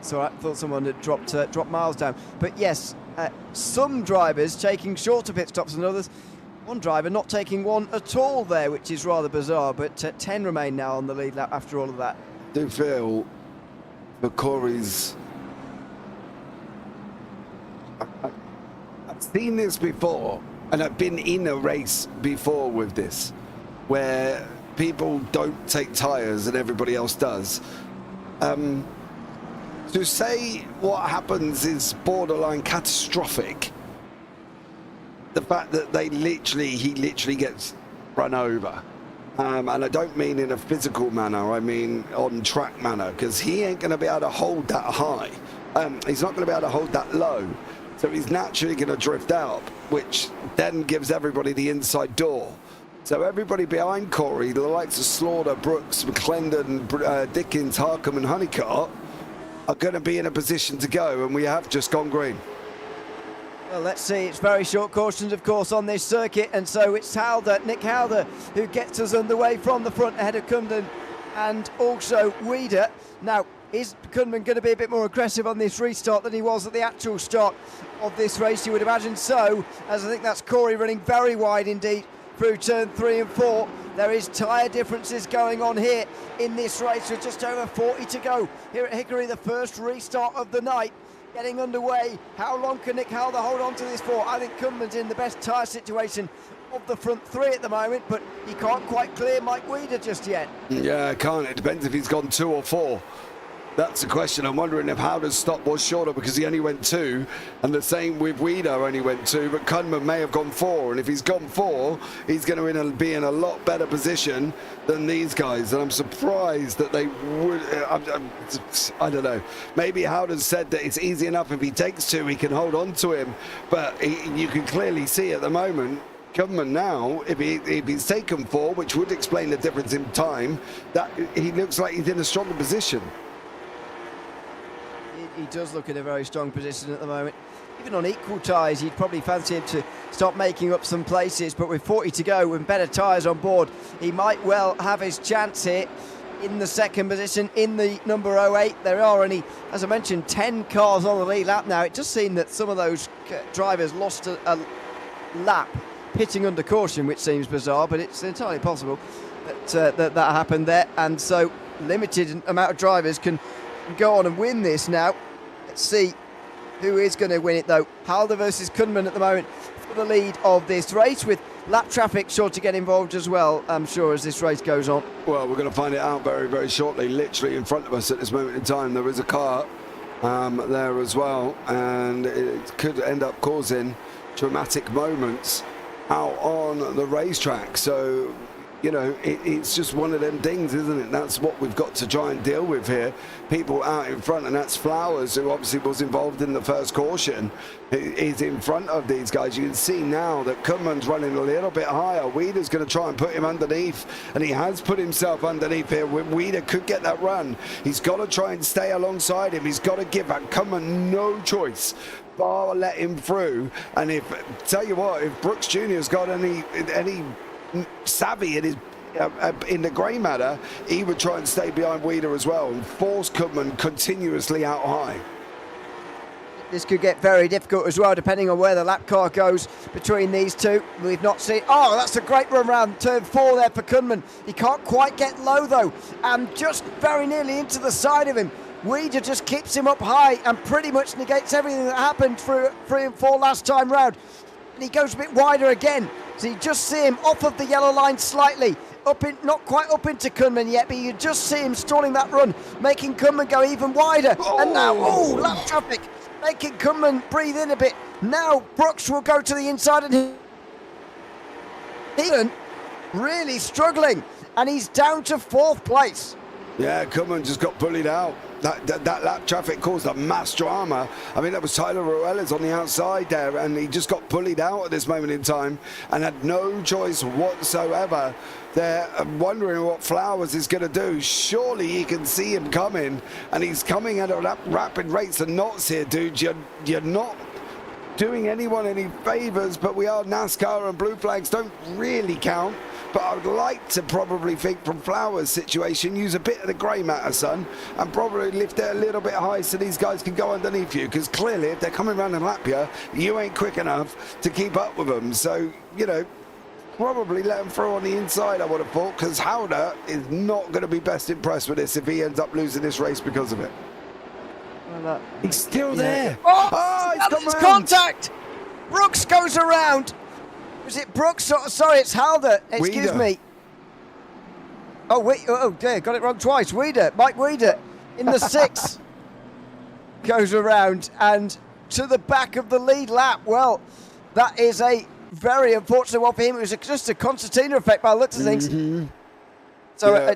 Speaker 1: So I thought someone had dropped miles down. But yes, some drivers taking shorter pit stops than others. One driver not taking one at all there, which is rather bizarre. But 10 remain now on the lead lap after all of that.
Speaker 2: I do feel for Corey's. I've seen this before, and I've been in a race before with this, where people don't take tyres and everybody else does. To say what happens is borderline catastrophic. The fact that he literally gets run over. And I don't mean in a physical manner, I mean on track manner, because he ain't going to be able to hold that high. He's not going to be able to hold that low. So he's naturally going to drift out, which then gives everybody the inside door. So everybody behind Corey, the likes of Slaughter, Brooks, McClendon, Dickens, Harcombe and Honeycott, are going to be in a position to go, and we have just gone green.
Speaker 1: Well, let's see. It's very short cautions, of course, on this circuit, and so it's Nick Halder, who gets us underway from the front ahead of Cumden and also Weeda. Now, is Cumden going to be a bit more aggressive on this restart than he was at the actual start of this race? You would imagine so, as I think that's Corey running very wide indeed through turn 3 and 4. There is tyre differences going on here in this race with just over 40 to go here at Hickory, the first restart of the night getting underway. How long can Nick Halder hold on to this for? I think Cumden's in the best tyre situation of the front three at the moment, but he can't quite clear Mike Weeda just yet.
Speaker 2: Yeah, I can't. It depends if he's gone 2 or 4. That's the question. I'm wondering if Howder's stop was shorter because he only went 2, and the same with Weeda only went 2, but Cunman may have gone 4, and if he's gone 4, he's going to be in a lot better position than these guys, and I'm surprised that they would. I don't know. Maybe Howder's said that it's easy enough if he takes 2, he can hold on to him, but you can clearly see at the moment, Cunman now, if he's taken 4, which would explain the difference in time, that he looks like he's in a stronger position.
Speaker 1: He does look in a very strong position at the moment. Even on equal tyres, you'd probably fancy him to start making up some places, but with 40 to go, with better tyres on board, he might well have his chance here in the second position in the number 08. There are only, as I mentioned, 10 cars on the lead lap now. It does seem that some of those drivers lost a lap pitting under caution, which seems bizarre, but it's entirely possible that happened there, and so limited amount of drivers can go on and win this now. Let's see who is going to win it though. Halder versus Cunman at the moment for the lead of this race, with lap traffic sure to get involved as well, I'm sure, as this race goes on.
Speaker 2: Well, we're going to find it out very, very shortly. Literally in front of us at this moment in time, there is a car there as well, and it could end up causing dramatic moments out on the racetrack. So, you know, it's just one of them things, isn't it? That's what we've got to try and deal with here. People out in front, and that's Flowers, who obviously was involved in the first caution, is in front of these guys. You can see now that Cumman's running a little bit higher. Weeda's going to try and put him underneath, and he has put himself underneath here. Weeda could get that run. He's got to try and stay alongside him. He's got to give Cumman no choice bar let him through. And tell you what, if Brooks Jr.'s got any savvy in the grey matter, he would try and stay behind Weeda as well and force Cumman continuously out high.
Speaker 1: This could get very difficult as well, depending on where the lap car goes between these two. We've not seen. Oh, that's a great run round turn 4 there for Cunman. He can't quite get low though, and just very nearly into the side of him. Weeda just keeps him up high and pretty much negates everything that happened through 3 and 4 last time round. And he goes a bit wider again. So you just see him off of the yellow line slightly, not quite up into Cunman yet, but you just see him stalling that run, making Cunman go even wider. Oh. And now, lap traffic, making Cunman breathe in a bit. Now Brooks will go to the inside, and Ewan really struggling, and he's down to 4th place.
Speaker 2: Yeah, Cumman just got bullied out. That lap traffic caused a mass drama. I mean, that was Tyler Ruelas on the outside there, and he just got bullied out at this moment in time and had no choice whatsoever. They're wondering what Flowers is going to do. Surely he can see him coming, and he's coming at a rapid rates of knots here, dude. You're not doing anyone any favours, but we are NASCAR and blue flags don't really count. But I would like to probably think from Flowers' situation, use a bit of the grey matter, son, and probably lift it a little bit high so these guys can go underneath you. Because clearly, if they're coming around and lap you, you ain't quick enough to keep up with them. So, you know, probably let them through on the inside, I would have thought, because Howder is not going to be best impressed with this if he ends up losing this race because of it.
Speaker 1: Well,
Speaker 2: he's still there.
Speaker 1: Oh,
Speaker 2: he's come
Speaker 1: it's
Speaker 2: round.
Speaker 1: Contact! Brooks goes around. Was it Brooks? Sorry, it's Halder. Excuse
Speaker 2: Weeda.
Speaker 1: me. Oh, wait. Oh, dear. Got it wrong twice. Weeda. Mike Weeda in the 6. Goes around and to the back of the lead lap. Well, that is a very unfortunate one for him. It was just a concertina effect by the looks of things.
Speaker 2: Mm-hmm.
Speaker 1: So
Speaker 2: Yeah.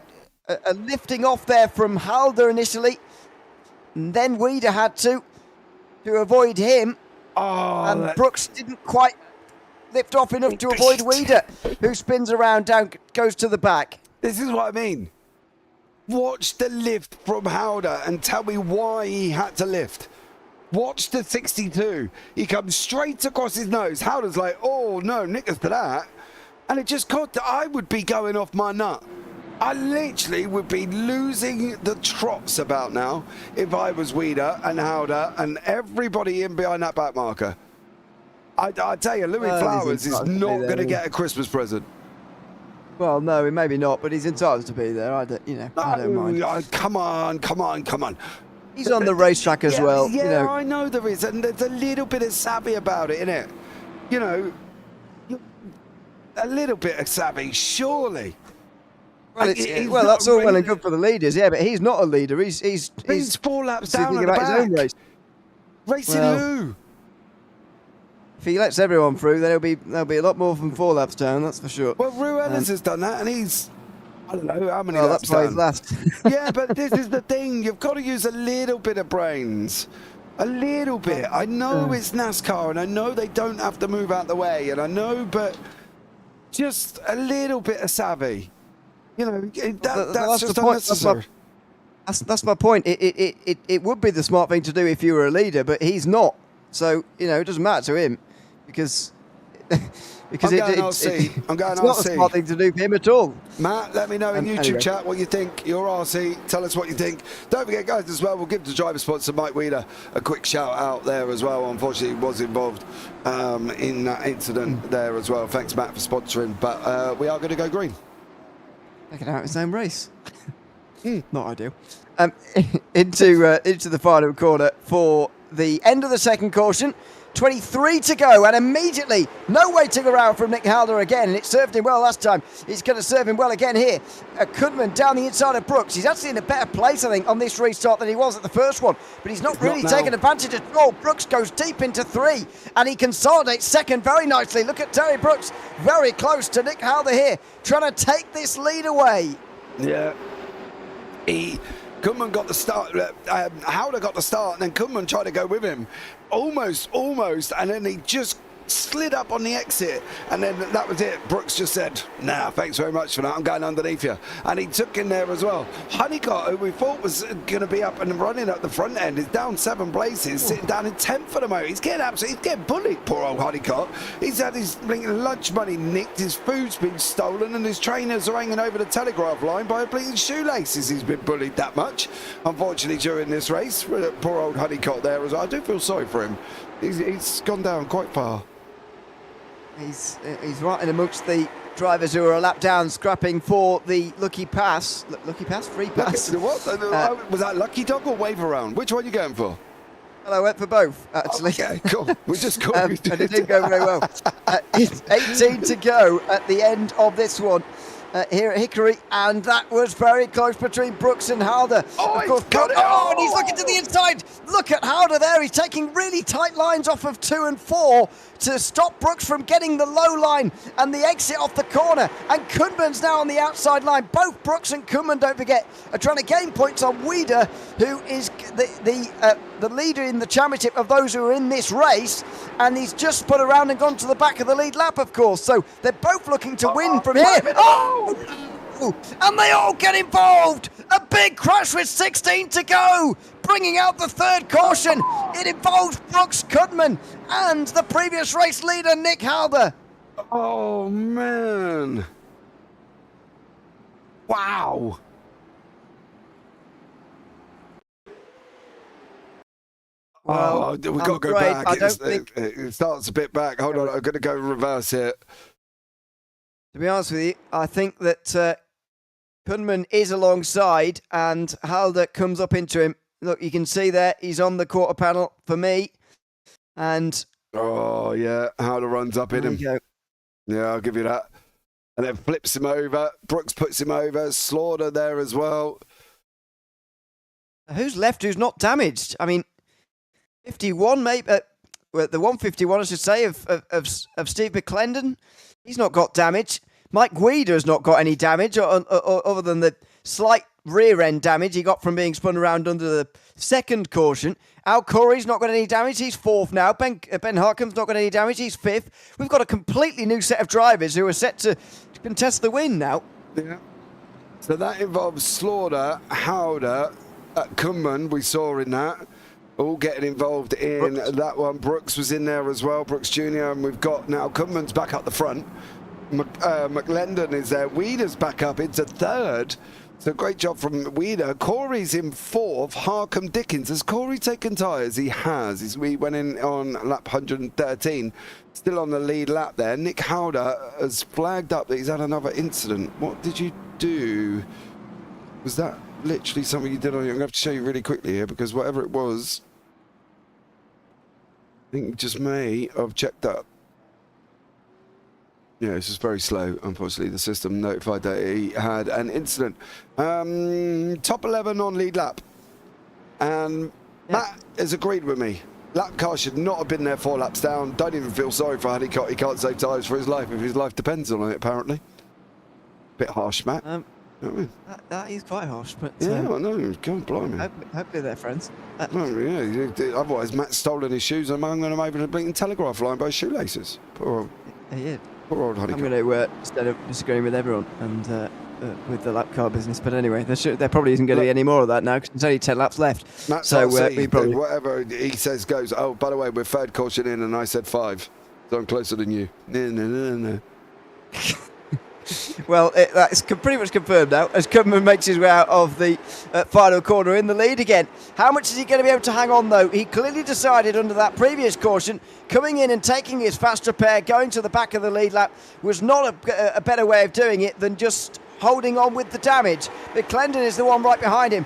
Speaker 1: a lifting off there from Halder initially. And then Weeda had to avoid him.
Speaker 2: Oh,
Speaker 1: And Brooks didn't quite lift off enough to avoid Weeda, who spins around, down, goes to the back.
Speaker 2: this is what I mean. Watch the lift from Howder and tell me why he had to lift. Watch the 62. He comes straight across his nose. Howder's like, oh no, nick us to that. And it just caught that I would be going off my nut. I literally would be losing the trots about now if I was Weeda and Howder and everybody in behind that back marker. I tell you, Louis Flowers is not going to get a Christmas present.
Speaker 1: Well, no, maybe not, but he's entitled to be there. I don't mind.
Speaker 2: Come on.
Speaker 1: He's on the racetrack as well.
Speaker 2: Yeah,
Speaker 1: you know.
Speaker 2: I know there is, and there's a little bit of savvy about it, isn't it? You know, a little bit of savvy, surely.
Speaker 1: Well, that's all well and good for the leaders, yeah, but he's not a leader. He's
Speaker 2: 4 laps down
Speaker 1: thinking
Speaker 2: at the
Speaker 1: about his own
Speaker 2: back.
Speaker 1: race.
Speaker 2: Racing who?
Speaker 1: If he lets everyone through, then there'll be a lot more than 4 laps down, that's for sure.
Speaker 2: Well, Rue Ellis has done that, and he's, I don't know how many laps
Speaker 1: that's why
Speaker 2: down.
Speaker 1: he's last.
Speaker 2: Yeah, but this is the thing. You've got to use a little bit of brains. A little bit. I know it's NASCAR, and I know they don't have to move out the way, and I know, but just a little bit of savvy. You know, that's just unnecessary.
Speaker 1: That's my point. It would be the smart thing to do if you were a leader, but he's not. So, you know, it doesn't matter to him because it's not a smart thing to do for him at all.
Speaker 2: Matt, let me know in YouTube chat what you think. Your RC, tell us what you think. Don't forget, guys, as well, we'll give the driver sponsor Mike Weeda a quick shout out there as well. Unfortunately, he was involved in that incident there as well. Thanks, Matt, for sponsoring. But we are going to go green.
Speaker 1: Taking out his own race. Not ideal. Into the final corner for the end of the second caution. 23 to go, and immediately no waiting around from Nick Halder again, and it served him well last time. It's going to serve him well again here. Kudman down the inside of Brooks. He's actually in a better place, I think, on this restart than he was at the first one, but he's not really taken advantage at all. Brooks goes deep into 3, and he consolidates second very nicely. Look at Terry Brooks, very close to Nick Halder here, trying to take this lead away.
Speaker 2: Yeah. Kudman got the start, Howder got the start, and then Kudman tried to go with him. Almost, and then he just slid up on the exit, and then that was it. Brooks just said, nah, thanks very much for that, I'm going underneath you. And he took in there as well. Honeycutt, who we thought was going to be up and running at the front end, is down 7 places, sitting down in 10th for the moment. He's getting bullied, poor old Honeycutt. He's had his lunch money nicked, his food's been stolen, and his trainers are hanging over the telegraph line by a bleeding shoelaces. He's been bullied that much, unfortunately, during this race. Poor old Honeycutt there as well. I do feel sorry for him. He's gone down quite far.
Speaker 1: He's right in amongst the drivers who are a lap down, scrapping for the lucky pass. Lucky pass? Free pass?
Speaker 2: What? Was that lucky dog or wave around? Which one are you going for?
Speaker 1: Well, I went for both, actually.
Speaker 2: Okay, cool. We just got
Speaker 1: and it didn't go very well. It's 18 to go at the end of this one. Here at Hickory, and that was very close between Brooks and Halder.
Speaker 2: Oh,
Speaker 1: of course, and he's looking to the inside. Look at Halder there. He's taking really tight lines off of 2 and 4 to stop Brooks from getting the low line and the exit off the corner. And Kudman's now on the outside line. Both Brooks and Kudman, don't forget, are trying to gain points on Weeda, who is the leader in the championship of those who are in this race. And he's just spun around and gone to the back of the lead lap, of course. So they're both looking to win from here. And they all get involved. A big crash with 16 to go. bringing out the third caution. It involves Brooks Kudman and the previous race leader, Nick Halder.
Speaker 2: Oh, man. Wow.
Speaker 1: Well,
Speaker 2: we've got to go
Speaker 1: afraid
Speaker 2: back.
Speaker 1: I don't think...
Speaker 2: It starts a bit back. Hold on, I'm going to go reverse here.
Speaker 1: To be honest with you, I think that Kudman is alongside and Halder comes up into him. Look, you can see there, he's on the quarter panel for me. And...
Speaker 2: Oh, yeah, Halder runs up in him. Yeah, I'll give you that. And then flips him over. Brooks puts him over. Slaughter there as well.
Speaker 1: Who's left who's not damaged? I mean, 51, maybe. The 151, I should say, of Steve McClendon. He's not got damage. Mike Weeda has not got any damage, other than the slight rear end damage he got from being spun around under the second caution. Al Corey's not got any damage. He's fourth now. Ben Harcum's not got any damage. He's fifth. We've got a completely new set of drivers who are set to contest the win now.
Speaker 2: Yeah. So that involves Slaughter, Halder, Kudman, we saw in that. All getting involved in that one. Brooks was in there as well, Brooks Jr. And we've got now Kudman's back up the front. McClendon is there. Weeda's back up into third. So great job from Weeda. Corey's in fourth. Harcum Dickens. Has Corey taken tyres? He has. He went in on lap 113. Still on the lead lap there. Nick Halder has flagged up that he's had another incident. What did you do? Was that literally something you did on? I'm going to have to show you really quickly here because whatever it was, I think just may have checked up. Yeah, it's just very slow. Unfortunately, the system notified that he had an incident. Top 11 on lead lap. And Matt has agreed with me. Lap car should not have been there 4 laps down. Don't even feel sorry for Honeycott. He can't save tyres for his life if his life depends on it, apparently. Bit harsh, Matt. You know what I mean?
Speaker 1: That is quite harsh, but...
Speaker 2: Yeah, I know. Go on, blimey.
Speaker 1: Hopefully they're friends.
Speaker 2: Otherwise, Matt's stolen his shoes and I'm going to over the bleeding telegraph line by his shoelaces. Poor old Honeycott.
Speaker 1: I'm going to, instead of disagreeing with everyone and with the lap car business, but anyway, there probably isn't going to be any more of that now because there's only 10 laps left.
Speaker 2: Matt,
Speaker 1: so we probably...
Speaker 2: whatever he says goes. Oh, by the way, we're third caution in and I said 5. So I'm closer than you. No.
Speaker 1: Well, that's pretty much confirmed now as Kudman makes his way out of the final corner in the lead again. How much is he going to be able to hang on, though? He clearly decided under that previous caution, coming in and taking his fast repair, going to the back of the lead lap, was not a better way of doing it than just holding on with the damage. McClendon is the one right behind him.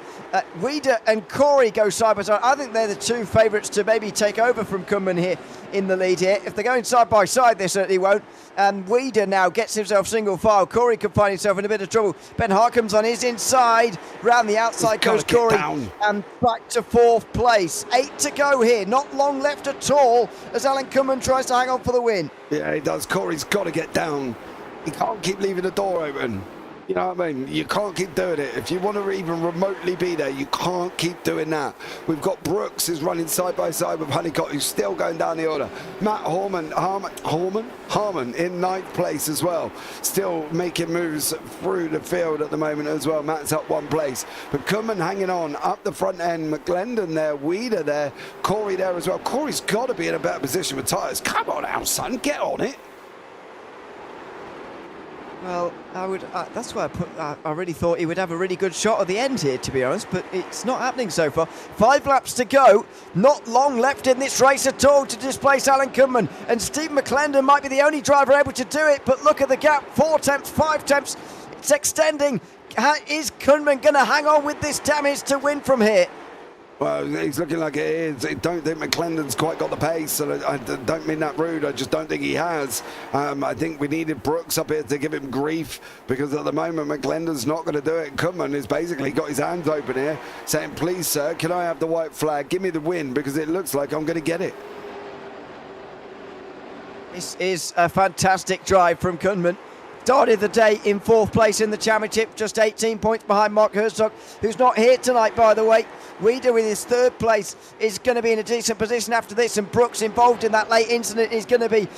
Speaker 1: Weeda and Corey go side by side. I think they're the two favourites to maybe take over from Kudman here in the lead here. If they're going side by side, they certainly won't. And Weeda now gets himself single file. Corey could find himself in a bit of trouble. Ben Harcum's on his inside. Round the outside goes Corey. And back to 4th place. 8 to go here. Not long left at all as Alan Kudman tries to hang on for the win.
Speaker 2: Yeah, he does. Corey's got to get down. He can't keep leaving the door open. You know what I mean? You can't keep doing it. If you want to even remotely be there, you can't keep doing that. We've got Brooks who's running side by side with Honeycott, who's still going down the order. Matt Harmon in 9th place as well. Still making moves through the field at the moment as well. Matt's up 1 place. But Kudman hanging on up the front end. McClendon there, Weeda there, Corey there as well. Corey's got to be in a better position with tyres. Come on now, son, get on it.
Speaker 1: Well, that's why I really thought he would have a really good shot at the end here, to be honest, but it's not happening so far. 5 laps to go. Not long left in this race at all to displace Alan Kudman. And Steve McClendon might be the only driver able to do it, but look at the gap. 4 attempts, 5 attempts. It's extending. Is Kudman going to hang on with this damage to win from here?
Speaker 2: Well, he's looking like it is. I don't think McClendon's quite got the pace, and I don't mean that rude. I just don't think he has. I think we needed Brooks up here to give him grief because at the moment McClendon's not going to do it. Kudman has basically got his hands open here saying, please, sir, can I have the white flag? Give me the win because it looks like I'm going to get it.
Speaker 1: This is a fantastic drive from Kudman. started the day in 4th place in the championship, just 18 points behind Mark Herzog, who's not here tonight, by the way. Weeda with his 3rd place is going to be in a decent position after this, and Brooks involved in that late incident is going to be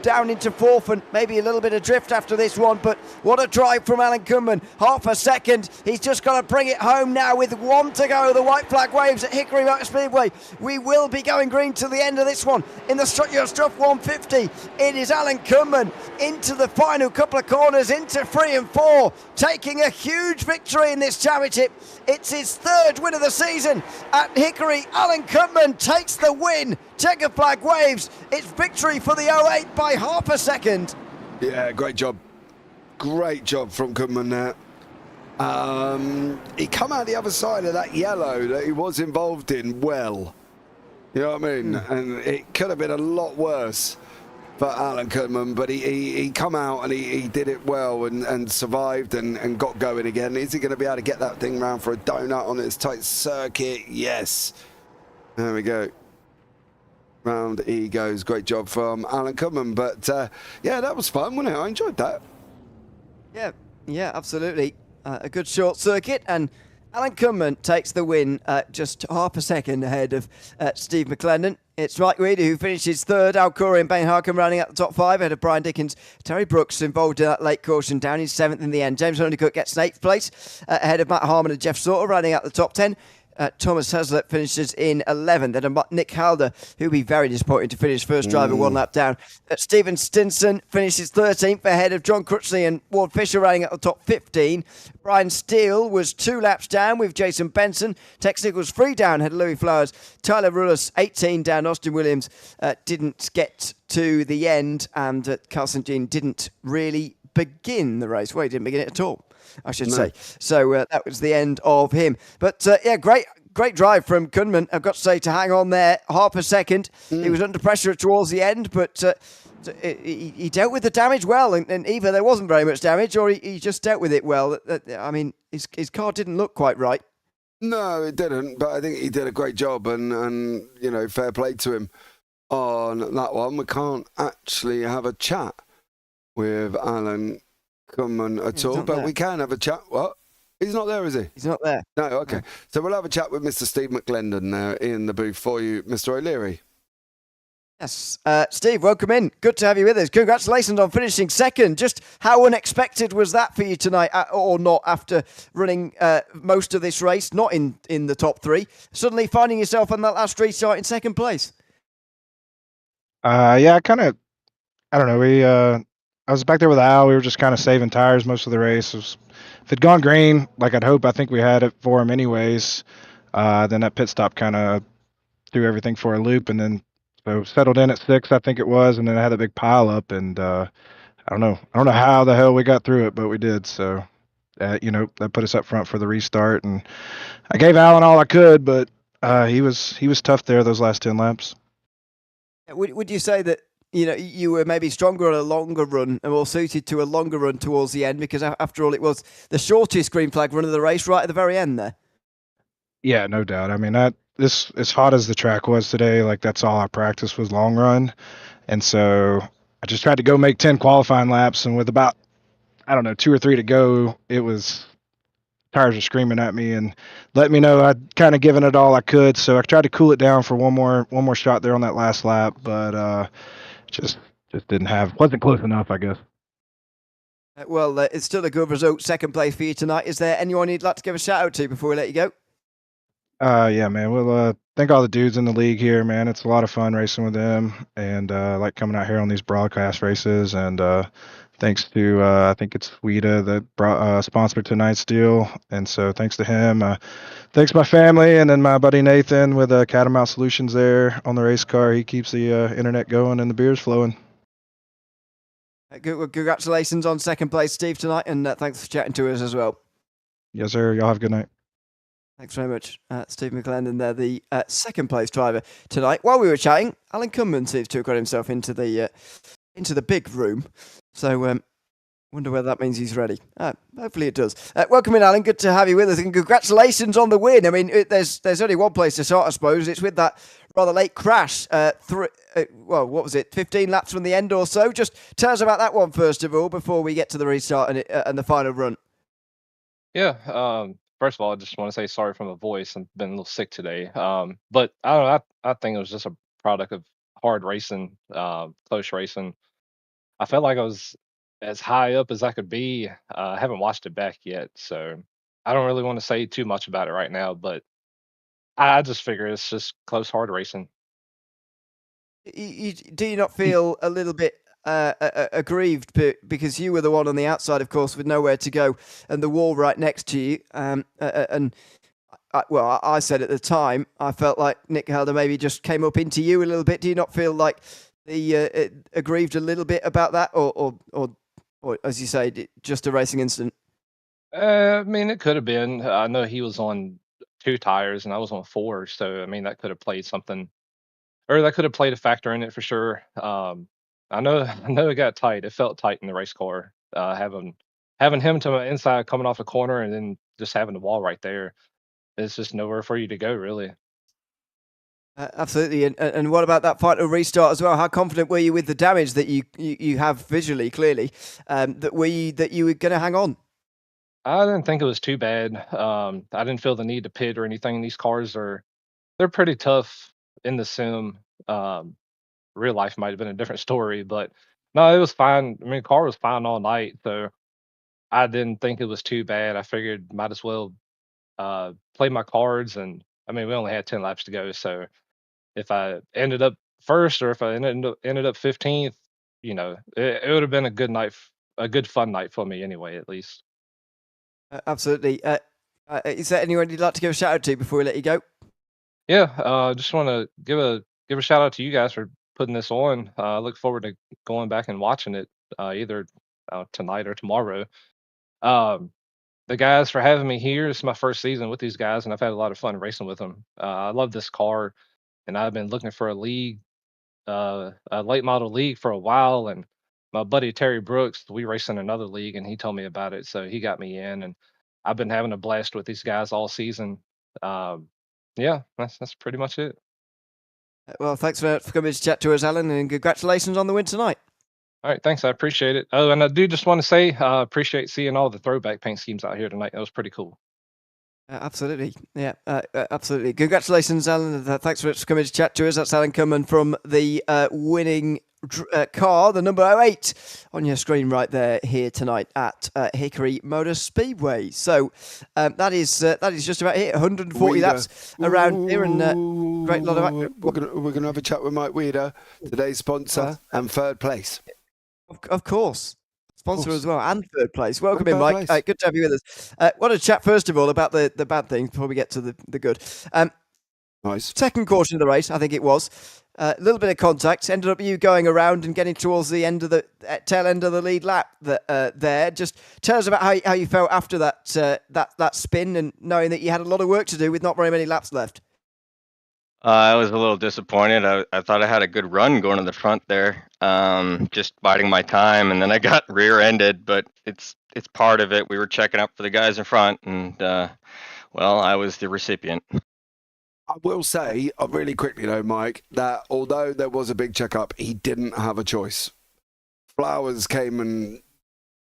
Speaker 1: down into 4th and maybe a little bit of drift after this one. But what a drive from Alan Kunman, half a second. He's just got to bring it home now with 1 to go. The white flag waves at Hickory Motor Speedway. We will be going green to the end of this one in the Strut Your Stuff 150. It is Alan Kunman into the final couple of corners, into 3 and 4, taking a huge victory in this championship. It's his 3rd win of the season at Hickory. Alan Kunman takes the win. Checker flag waves. It's victory for the 08 by half a second.
Speaker 2: Yeah, great job. Great job from Kunman there. He come out the other side of that yellow that he was involved in well. You know what I mean? And it could have been a lot worse for Alan Kunman, but he come out and he did it well and survived and got going again. Is he going to be able to get that thing round for a donut on this tight circuit? Yes. There we go. Round he goes. Great job from Alan Kunman. But yeah, that was fun, wasn't it? I enjoyed that.
Speaker 1: Yeah, absolutely. A good short circuit, and Alan Kunman takes the win just half a second ahead of Steve McClendon. It's Mike Weeda who finishes 3rd, Al Corey and Ben Harkin running out the top 5 ahead of Brian Dickens. Terry Brooks involved in that late caution down in 7th in the end. James Honeycutt gets 8th place ahead of Matt Harmon and Jeff Sauter running out the top 10. Thomas Hazlitt finishes in 11th. Then Nick Halder, who'll be very disappointed to finish first driver 1 lap down. Stephen Stinson finishes 13th ahead of John Crutchley and Ward Fisher running at the top 15. Brian Steele was 2 laps down with Jason Benson. Tex Nichols 3 down ahead of Louis Flowers. Tyler Rullis 18 down. Austin Williams didn't get to the end, and Carson Jean didn't really begin the race. Well, he didn't begin it at all, I should say. So that was the end of him. But yeah, great drive from Kunman. I've got to say, to hang on there half a second. He was under pressure towards the end, but he dealt with the damage well. And either there wasn't very much damage, or he just dealt with it well. I mean, his car didn't look quite right.
Speaker 2: No, it didn't. But I think he did a great job, and you know, fair play to him on that one. We can't actually have a chat with Alan Kunman at all, but we can have a chat. What? He's not there, is he?
Speaker 1: He's not there.
Speaker 2: No, okay. No. So we'll have a chat with Mr. Steve McClendon there in the booth for you, Mr. O'Leary.
Speaker 1: Yes. Steve, welcome in. Good to have you with us. Congratulations on finishing 2nd. Just how unexpected was that for you tonight, or not, after running most of this race, not in the top 3, suddenly finding yourself on that last restart in 2nd place?
Speaker 3: Yeah, I don't know. I was back there with Al. We were just kind of saving tires most of the race. If it'd gone green, like I'd hope, I think we had it for him anyways. Then that pit stop kind of threw everything for a loop, and then so settled in at 6th, I think it was, and then I had a big pile up, and I don't know how the hell we got through it, but we did. So, that put us up front for the restart, and I gave Alan all I could, but he was tough there those last 10 laps.
Speaker 1: Would you say that you were maybe stronger on a longer run and more suited to a longer run towards the end, because after all, it was the shortest green flag run of the race right at the very end there?
Speaker 3: Yeah, no doubt. I mean, this, as hot as the track was today, like that's all our practice was long run. And so I just tried to go make 10 qualifying laps, and with about, 2 or 3 to go, tires were screaming at me and let me know I'd kind of given it all I could. So I tried to cool it down for one more shot there on that last lap, but just wasn't close enough, I guess.
Speaker 1: Well, it's still a good result. 2nd place for you tonight. Is there anyone you'd like to give a shout out to before we let you go?
Speaker 3: Yeah, man. Well, thank all the dudes in the league here, man. It's a lot of fun racing with them, and like coming out here on these broadcast races. And thanks to I think it's Weeda that sponsored tonight's deal, and so thanks to him. Thanks my family, and then my buddy Nathan with Catamount Solutions there on the race car. He keeps the internet going and the beers flowing.
Speaker 1: Good. Well, congratulations on 2nd place, Steve, tonight, and thanks for chatting to us as well.
Speaker 3: Yes, sir. Y'all have a good night.
Speaker 1: Thanks very much, Steve McClendon there, the 2nd place driver tonight. While we were chatting, Alan Kunman seems to have got himself into the big room. So wonder whether that means he's ready. Hopefully it does. Welcome in, Alan. Good to have you with us, and congratulations on the win. I mean, there's only one place to start, I suppose. It's with that rather late crash. Well, what was it? 15 laps from the end or so. Just tell us about that one first of all before we get to the restart and the final run.
Speaker 4: Yeah. First of all, I just want to say sorry for my voice. I've been a little sick today. But I don't know. I think it was just a product of hard racing, close racing. I felt like I was as high up as I could be. I haven't watched it back yet, so I don't really want to say too much about it right now. But I just figure it's just close, hard racing.
Speaker 1: Do you not feel a little bit aggrieved because you were the one on the outside, of course, with nowhere to go and the wall right next to you? I said at the time, I felt like Nick Helder maybe just came up into you a little bit. Do you not feel like the aggrieved a little bit about that, or as you say, just a racing incident?
Speaker 4: I mean, it could have been. I know he was on 2 tires and I was on 4, so I mean that could have played something, or that could have played a factor in it for sure. I know, I know it got tight. It felt tight in the race car. Having him to my inside coming off the corner and then just having the wall right there. It's just nowhere for you to go, really.
Speaker 1: Absolutely. And what about that final restart as well? How confident were you with the damage that you have visually, clearly, that you were going to hang on?
Speaker 4: I didn't think it was too bad. I didn't feel the need to pit or anything. These cars they're pretty tough in the sim. Real life might have been a different story, but no, it was fine. I mean, car was fine all night, so I didn't think it was too bad. I figured might as well play my cards, and I mean, we only had 10 laps to go, so if I ended up first or if I ended up 15th, it would have been a good night, a good fun night for me anyway, at least.
Speaker 1: Absolutely. Is there anyone you'd like to give a shout out to before we let you go?
Speaker 4: Yeah, just want to give a shout out to you guys for putting this on. I look forward to going back and watching it either tonight or tomorrow. Um, the guys for having me here. It's my first season with these guys, and I've had a lot of fun racing with them. I love this car, and I've been looking for a late model league for a while. And my buddy Terry Brooks, we race in another league, and he told me about it, so he got me in, and I've been having a blast with these guys all season. Um, yeah, that's pretty much it.
Speaker 1: Well, thanks for coming to chat to us, Alan, and congratulations on the win tonight.
Speaker 4: All right, thanks. I appreciate it. Oh, and I do just want to say, appreciate seeing all the throwback paint schemes out here tonight. That was pretty cool.
Speaker 1: Absolutely. Yeah, absolutely. Congratulations, Alan. Thanks for coming to chat to us. That's Alan coming from the winning car, the number 08 on your screen right there here tonight at Hickory Motor Speedway. So that is just about it. 140 laps around here, and great lot of.
Speaker 2: We're gonna have a chat with Mike Weeda, today's sponsor and third place.
Speaker 1: Of course. Sponsor as well, and third place. Welcome in, Mike. Good to have you with us. Want to chat first of all about the bad things before we get to the good.
Speaker 2: Nice.
Speaker 1: Second caution of the race, I think it was. A little bit of contact. Ended up you going around and getting towards the end of the tail end of the lead lap. There. Just tell us about how you felt after that spin, and knowing that you had a lot of work to do with not very many laps left.
Speaker 5: I was a little disappointed. I thought I had a good run going to the front there, just biding my time, and then I got rear-ended. But it's part of it. We were checking up for the guys in front, and well, I was the recipient.
Speaker 2: I will say, really quickly though, Mike, that although there was a big checkup, he didn't have a choice. Flowers came and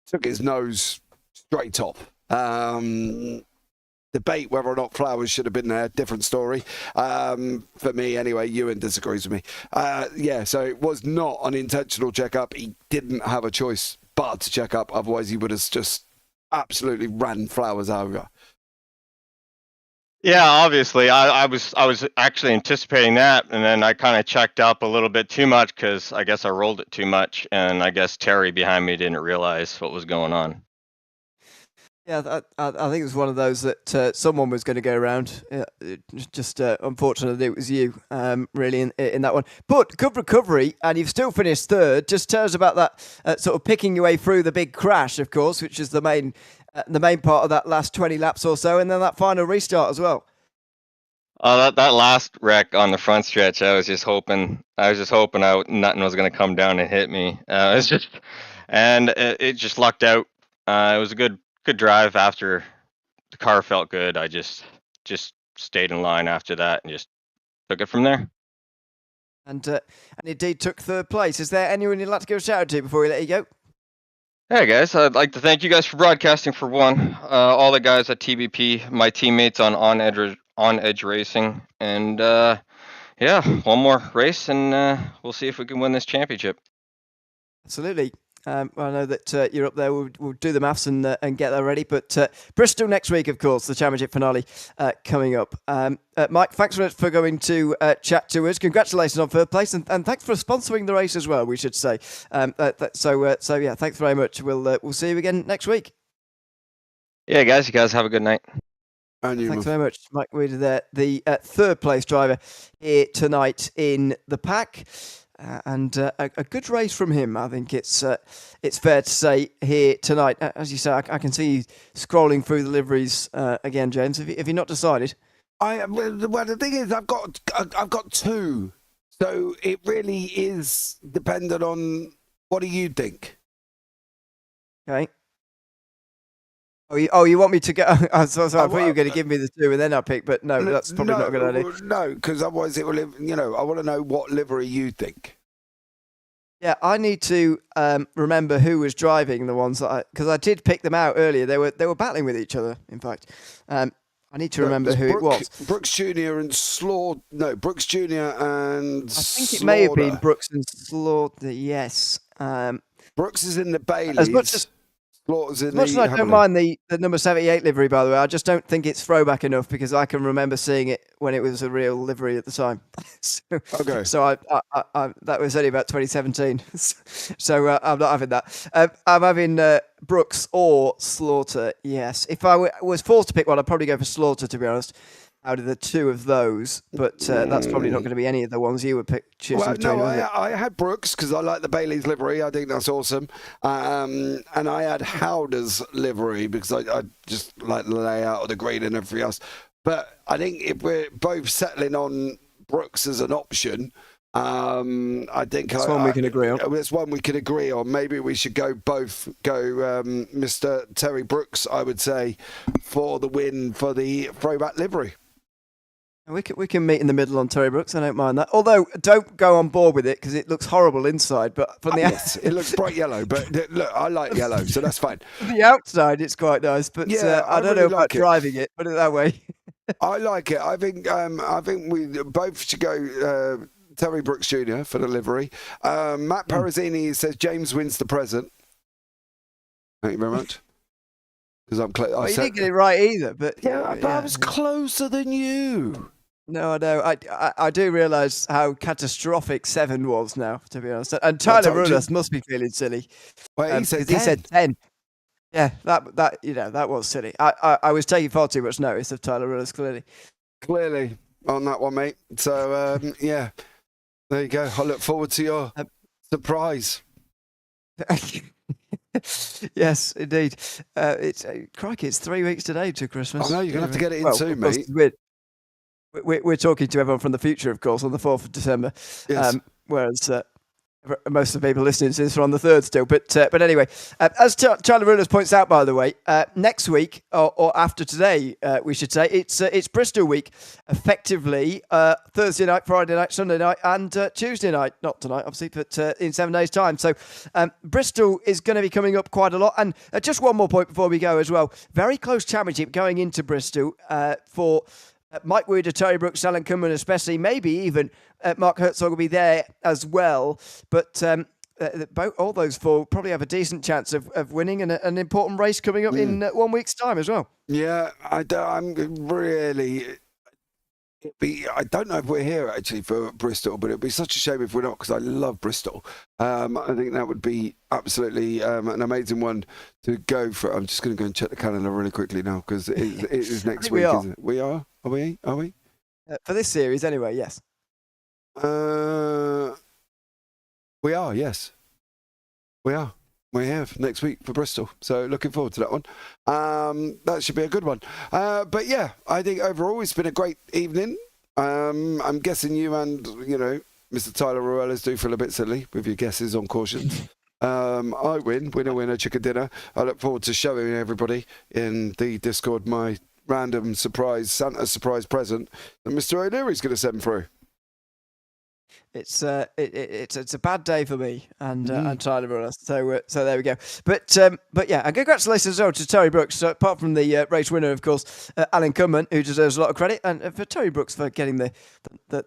Speaker 2: took his nose straight off. Debate whether or not Flowers should have been there, different story. For me, anyway, Ewan disagrees with me. Yeah, so it was not an intentional checkup. He didn't have a choice but to check up, otherwise he would have just absolutely ran Flowers over.
Speaker 5: Yeah, obviously, I was actually anticipating that, and then I kind of checked up a little bit too much because I guess I rolled it too much, and I guess Terry behind me didn't realize what was going on.
Speaker 1: Yeah, I think it was one of those that someone was going to go around. Just unfortunately, it was you, really, in that one. But good recovery, and you've still finished third. Just tell us about that sort of picking your way through the big crash, of course, which is the main part of that last 20 laps or so, and then that final restart as well.
Speaker 5: That last wreck on the front stretch, I was just hoping nothing was going to come down and hit me. It just lucked out. It was a good drive after the car felt good. I just stayed in line after that and just took it from there.
Speaker 1: and indeed took third place. Is there anyone you'd like to give a shout out to before we let you go?
Speaker 5: Hey guys, I'd like to thank you guys for broadcasting for one. All the guys at TBP, my teammates on Edge Racing, and yeah, one more race, and we'll see if we can win this championship.
Speaker 1: Absolutely. I know that you're up there. We'll do the maths and get that ready. But Bristol next week, of course, the championship finale coming up. Mike, thanks for going to chat to us. Congratulations on third place, and thanks for sponsoring the race as well, we should say. So yeah, thanks very much. We'll see you again next week.
Speaker 5: Yeah, guys, you guys have a good night.
Speaker 2: And you,
Speaker 1: Thanks very much, Mike Weeda there, the third place driver here tonight in the pack. And a good race from him, I think it's fair to say here tonight. As you say, I can see you scrolling through the liveries again, James. Have you not decided?
Speaker 2: well, the thing is, I've got two, so it really is dependent on what do you think.
Speaker 1: Okay. Oh, you want me to go? I thought you were going to give me the two and then I'll pick, but no, that's probably not a good idea.
Speaker 2: No, because otherwise it will, I want to know what livery you think.
Speaker 1: Yeah, I need to remember who was driving the ones that because I did pick them out earlier. They were battling with each other, in fact. I need to remember who it was.
Speaker 2: Brooks Jr. and Slaughter. No, Brooks Jr. and
Speaker 1: I think it may have been Brooks and Slaughter, yes.
Speaker 2: Brooks is in the Baileys.
Speaker 1: As much as I don't mind the number 78 livery, by the way, I just don't think it's throwback enough because I can remember seeing it when it was a real livery at the time. So I that was only about 2017. So I'm not having that. I'm having Brooks or Slaughter, yes. If I was forced to pick one, I'd probably go for Slaughter, to be honest, out of the two of those. But that's probably not going to be any of the ones you would choose.
Speaker 2: Well, no, I had Brooks because I like the Bailey's livery. I think that's awesome. And I had Howder's livery because I just like the layout of the green and everything else. But I think if we're both settling on Brooks as an option, I think
Speaker 1: it's one we can agree on.
Speaker 2: It's one we can agree on. Maybe we should go Mr. Terry Brooks, I would say, for the win for the throwback livery.
Speaker 1: We can meet in the middle on Terry Brooks. I don't mind that. Although, don't go on board with it because it looks horrible inside. But from the
Speaker 2: yes, it looks bright yellow. But look, I like yellow, so that's fine.
Speaker 1: The outside, it's quite nice. But
Speaker 2: yeah,
Speaker 1: I don't know about driving it. Put it that way.
Speaker 2: I like it. I think we both should go Terry Brooks Jr. for the livery. Matt Parazzini says James wins the present. Thank you very much. Because I'm close.
Speaker 1: Well, you didn't get it right either, but
Speaker 2: I was closer than you.
Speaker 1: No, I know. I do realise how catastrophic 7 was now, to be honest. And Tyler Rulas must be feeling silly.
Speaker 2: Well, he said
Speaker 1: 10. Yeah, that was silly. I was taking far too much notice of Tyler Rulas, clearly
Speaker 2: on that one, mate. So yeah, there you go. I look forward to your surprise.
Speaker 1: Yes, indeed. It's crikey. It's 3 weeks today to Christmas.
Speaker 2: I know you're gonna have to get it in soon, mate.
Speaker 1: We're talking to everyone from the future, of course, on the 4th of December.
Speaker 2: Yes.
Speaker 1: Whereas most of the people listening to this are on the 3rd still. But anyway, as Charlie Rulas points out, by the way, next week or after today, we should say it's Bristol week, effectively Thursday night, Friday night, Sunday night, and Tuesday night. Not tonight, obviously, but in 7 days' time. So Bristol is going to be coming up quite a lot. And just one more point before we go as well. Very close championship going into Bristol for Mike Weeda, Terry Brooks, Alan Cumman especially, maybe even Mark Herzog will be there as well. But all those four probably have a decent chance of winning an important race coming up in 1 week's time as well.
Speaker 2: Yeah, I'm really... I don't know if we're here actually for Bristol, but it'd be such a shame if we're not because I love Bristol. I think that would be absolutely an amazing one to go for. I'm just going to go and check the calendar really quickly now because it is next week. Isn't it? We are? Are we?
Speaker 1: For this series, anyway, yes.
Speaker 2: We are, yes. We are. We're here next week for Bristol, so looking forward to that one. That should be a good one. But yeah, I think overall it's been a great evening. I'm guessing you and, Mr. Tyler Ruelas do feel a bit silly with your guesses on cautions. I winner, chicken dinner. I look forward to showing everybody in the Discord my random Santa surprise present that Mr. O'Leary's going to send through.
Speaker 1: It's a bad day for me and Tyler Runners. So there we go. But yeah, and congratulations as well to Terry Brooks. Apart from the race winner, of course, Alan Cunman, who deserves a lot of credit, and for Terry Brooks for getting the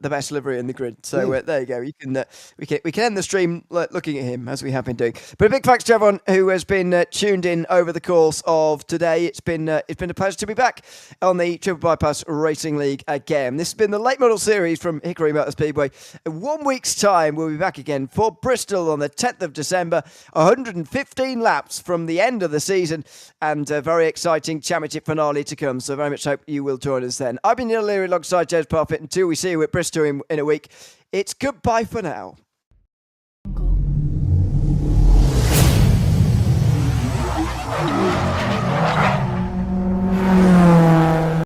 Speaker 1: best livery in the grid. So there you go. You can we can end the stream looking at him as we have been doing. But a big thanks to everyone who has been tuned in over the course of today. It's been a pleasure to be back on the Triple Bypass Racing League again. This has been the late model series from Hickory Motor Speedway. 1 week's time, we'll be back again for Bristol on the 10th of December. 115 laps from the end of the season and a very exciting championship finale to come. So very much hope you will join us then. I've been Neil Leary alongside James Parfitt. Until we see you at Bristol in a week, it's goodbye for now.